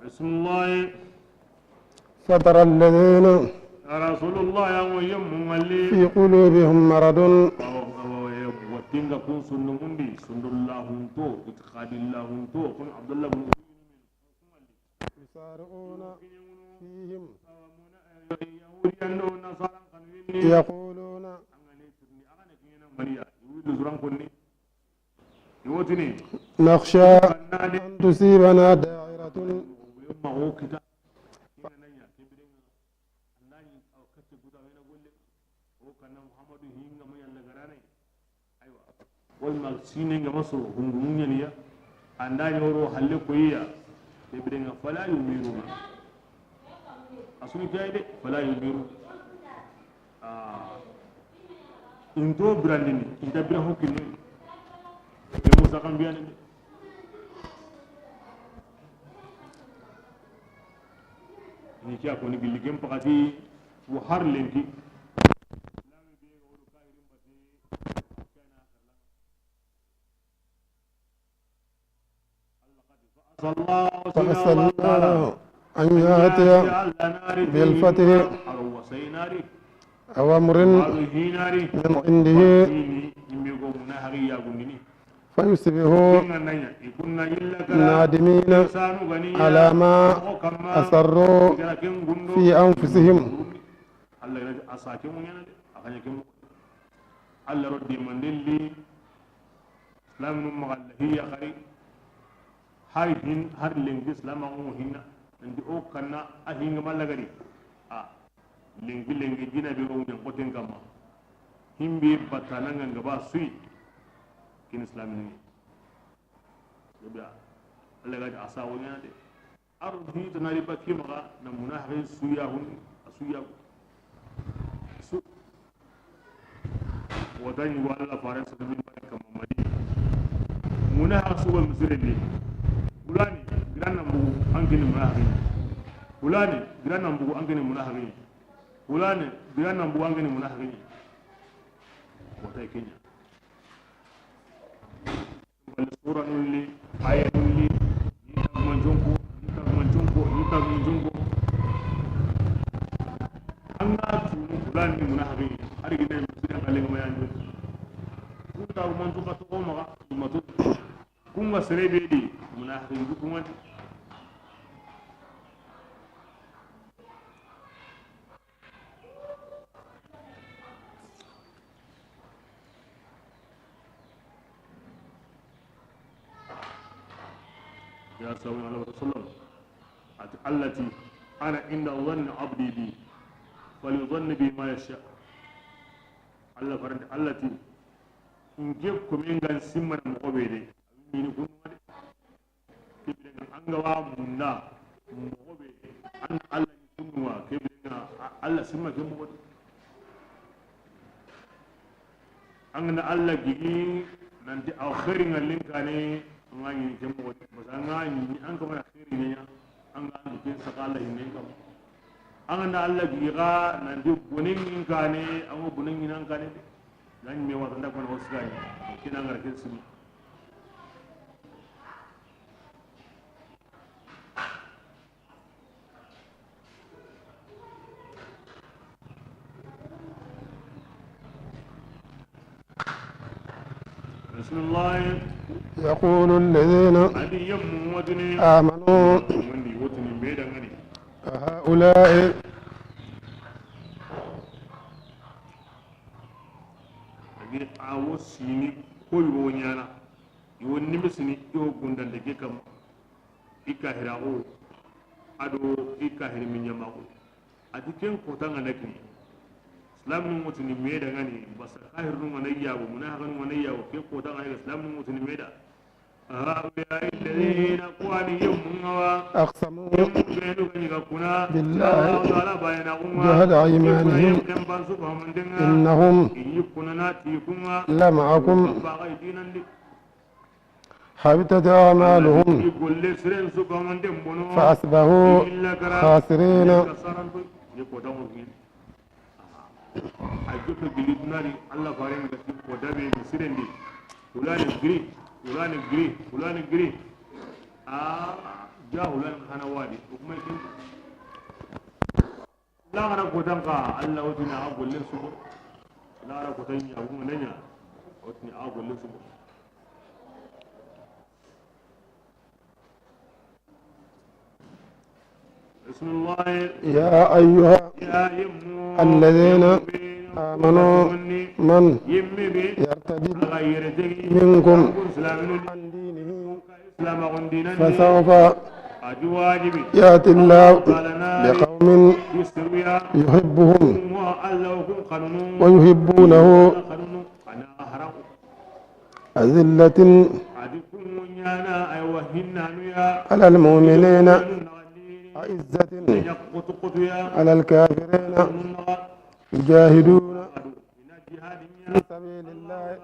بسم الله فترى الذين يا رسول الله يا ويم مالي في قلوبهم مرض وتنغا كون سنمندي سن الله تو اتخاد الله تو كون عبد الله بن يسارعون فيهم يقولون نخشى أن تصيبنا دائرة والما سينين مصر هم ينيا عندنا يورو حل كويا تبرنا فلا يميرون أصلي كايدة فلا يميرون إنتو براندين إنت براه كني يموسى كم بيان ini kya ko ni giligem pakati wo har lenki فأسأل الله أن يأتي بالفتح أو أمر من عنده فيصبحوا نادمين على ما أسروا في أنفسهم har lengi islama ngo hinna ndi o kanna a hinga malagari lengi dina be ro nyen koten kama himbe batana nga ba sui kin islamin ni biya Allah ga asa wonya de ardi tanari bakki maga na munahi suya hun suya su wadani wala faransa bin barka mamadi munahi suwal muslimin fulani giran nan bugu an gini munafiki fulani giran nan bugu an gini munafiki fulani giran nan bugu an gini munafiki wata kenya wal sura nulli ayatun li yita manjonko an na tunu fulani munafiki har gina musulman kalin mayan jo kuta manjonka to ko maga matu kunga serebe di munafiki dukungan يا سوي على رسول الله التي انا عند ظن عبدي بي فليظن بي ما يشاء الله فرد التي in jekko min gan simman mo obede min kun wadi kibren angawa munna mo obede an Allah ni kunwa kibren Allah simma ke mo wadi an Allah gigi nanti akhirin allin kane ngani ke mo wadi masanga ni an kama akhirin ne an ga an kin sakala ne kam an Allah gigi ga nanti bonin kane an bonin nan kane dan me wata da kan wasu gani kina garkin su بسم الله يقول الذين adi yammu watini آمنوا wandi wotini meda ngani هؤلاء agi awo sini ko yo nyana yo nimisini yo gundande ke kam ikahira o ado ikahir min yama o adi ken ko tanga nakni islam nu mutuni meda ngani basa kahir nu manayya bo munafiqun manayya o ke ko tanga islam nu mutuni meda هؤلاء الذين قالوا يوموا أقسموا بالله جهد أيمانهم إنهم لمعكم حبطت أعمالهم فأصبحوا خاسرين fulani giri ja hulan hana wadi kuma kin la gara kotan ka Allah wajina a gollin su la gara kotan ya kuma nanya wajina a gollin su بسم الله يا أيها الذين آمنوا من يرتد منكم عن دينه فسوف يأتي الله بقوم يحبهم ويحبونه أذلة على المؤمنين عزة على الكافرين يجاهدون في سبيل الله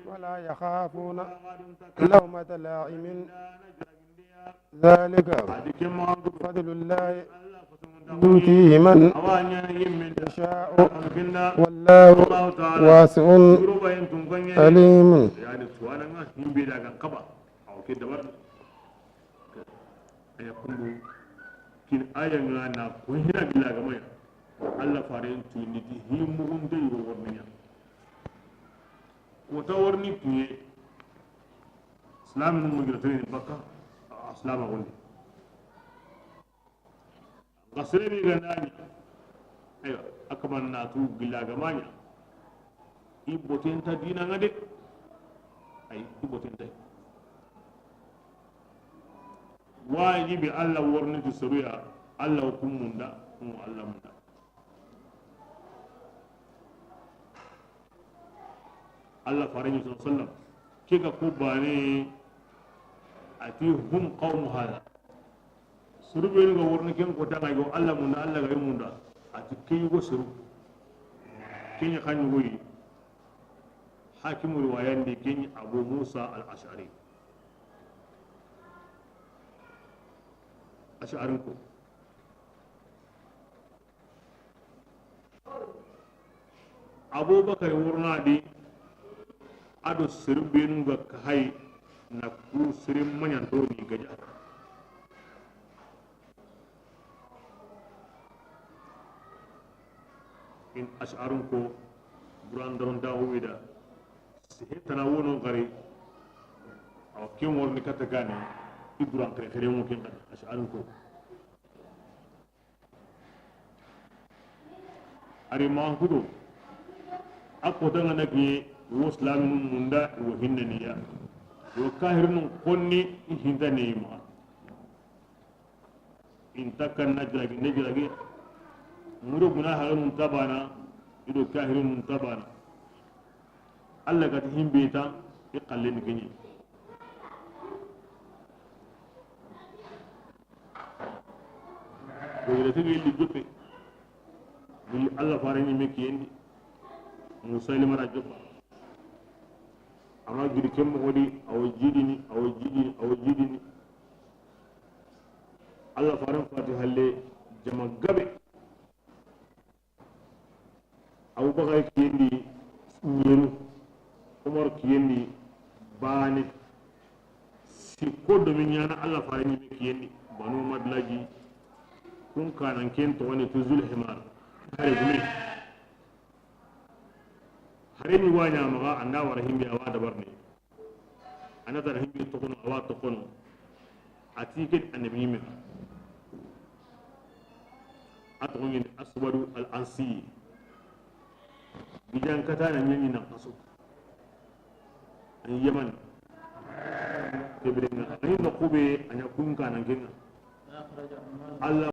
ولا يخافون لومة لائم ذلك فضل الله يؤتيه من يشاء والله واسع عليم kin aya ngana ko hina bilaga maya Allah faren tu ni di himugun dai ro warniya ko ta warni tuye islam mun mugira tani bakka islam gondi gasre ni ganani ay akaman na tu bilaga maya iboten ta dina ngade ay iboten dai wajibi Allah warni tu saruya Allah hukum munda mu Allah munda Allah farin sallallahu alaihi wasallam kika ko bane ati hum qawm hada suru be ga warni ken ko tanga go Allah munda Allah ga munda ati kai go suru ken ya kan goyi hakimul wayandi ken Abu Musa al-Ash'ari ash'arinku abubakar wurna di ado sirbin ga kai na ku sirin manyan doni gaja in ash'arinku burandaron dawida sihitana wono gari aw kin warni kata gane iburan kare kare mu kin ash'arinku ari ma hudu akko danga nagi islamin munda wa hinnaniya wa kahirun konni hindane ma in takkan najragi muru guna harun tabana ido kahirun tabana Allah ka himbe ta iqallin gini ko ira tigi li joppe ni Allah farani meki yendi musailima ra joppa ama gidi kemmo hodi awo jidini Allah faran fati halle jama gabe Abu Bakar kiyendi nyeru Umar kiyendi bani si kodo min yana Allah farani meki yendi banu madlaji kun kanan kento wani tuzul himar har fareni wanya maga anda warahim bi awa dabarni ana darahim bi tokono awa tokono atiket annabi mi atongin aswadu al ansi bijan kata na nyanyi na kaso an yaman kebirenga ayin no kube anya kunka nan genga Allah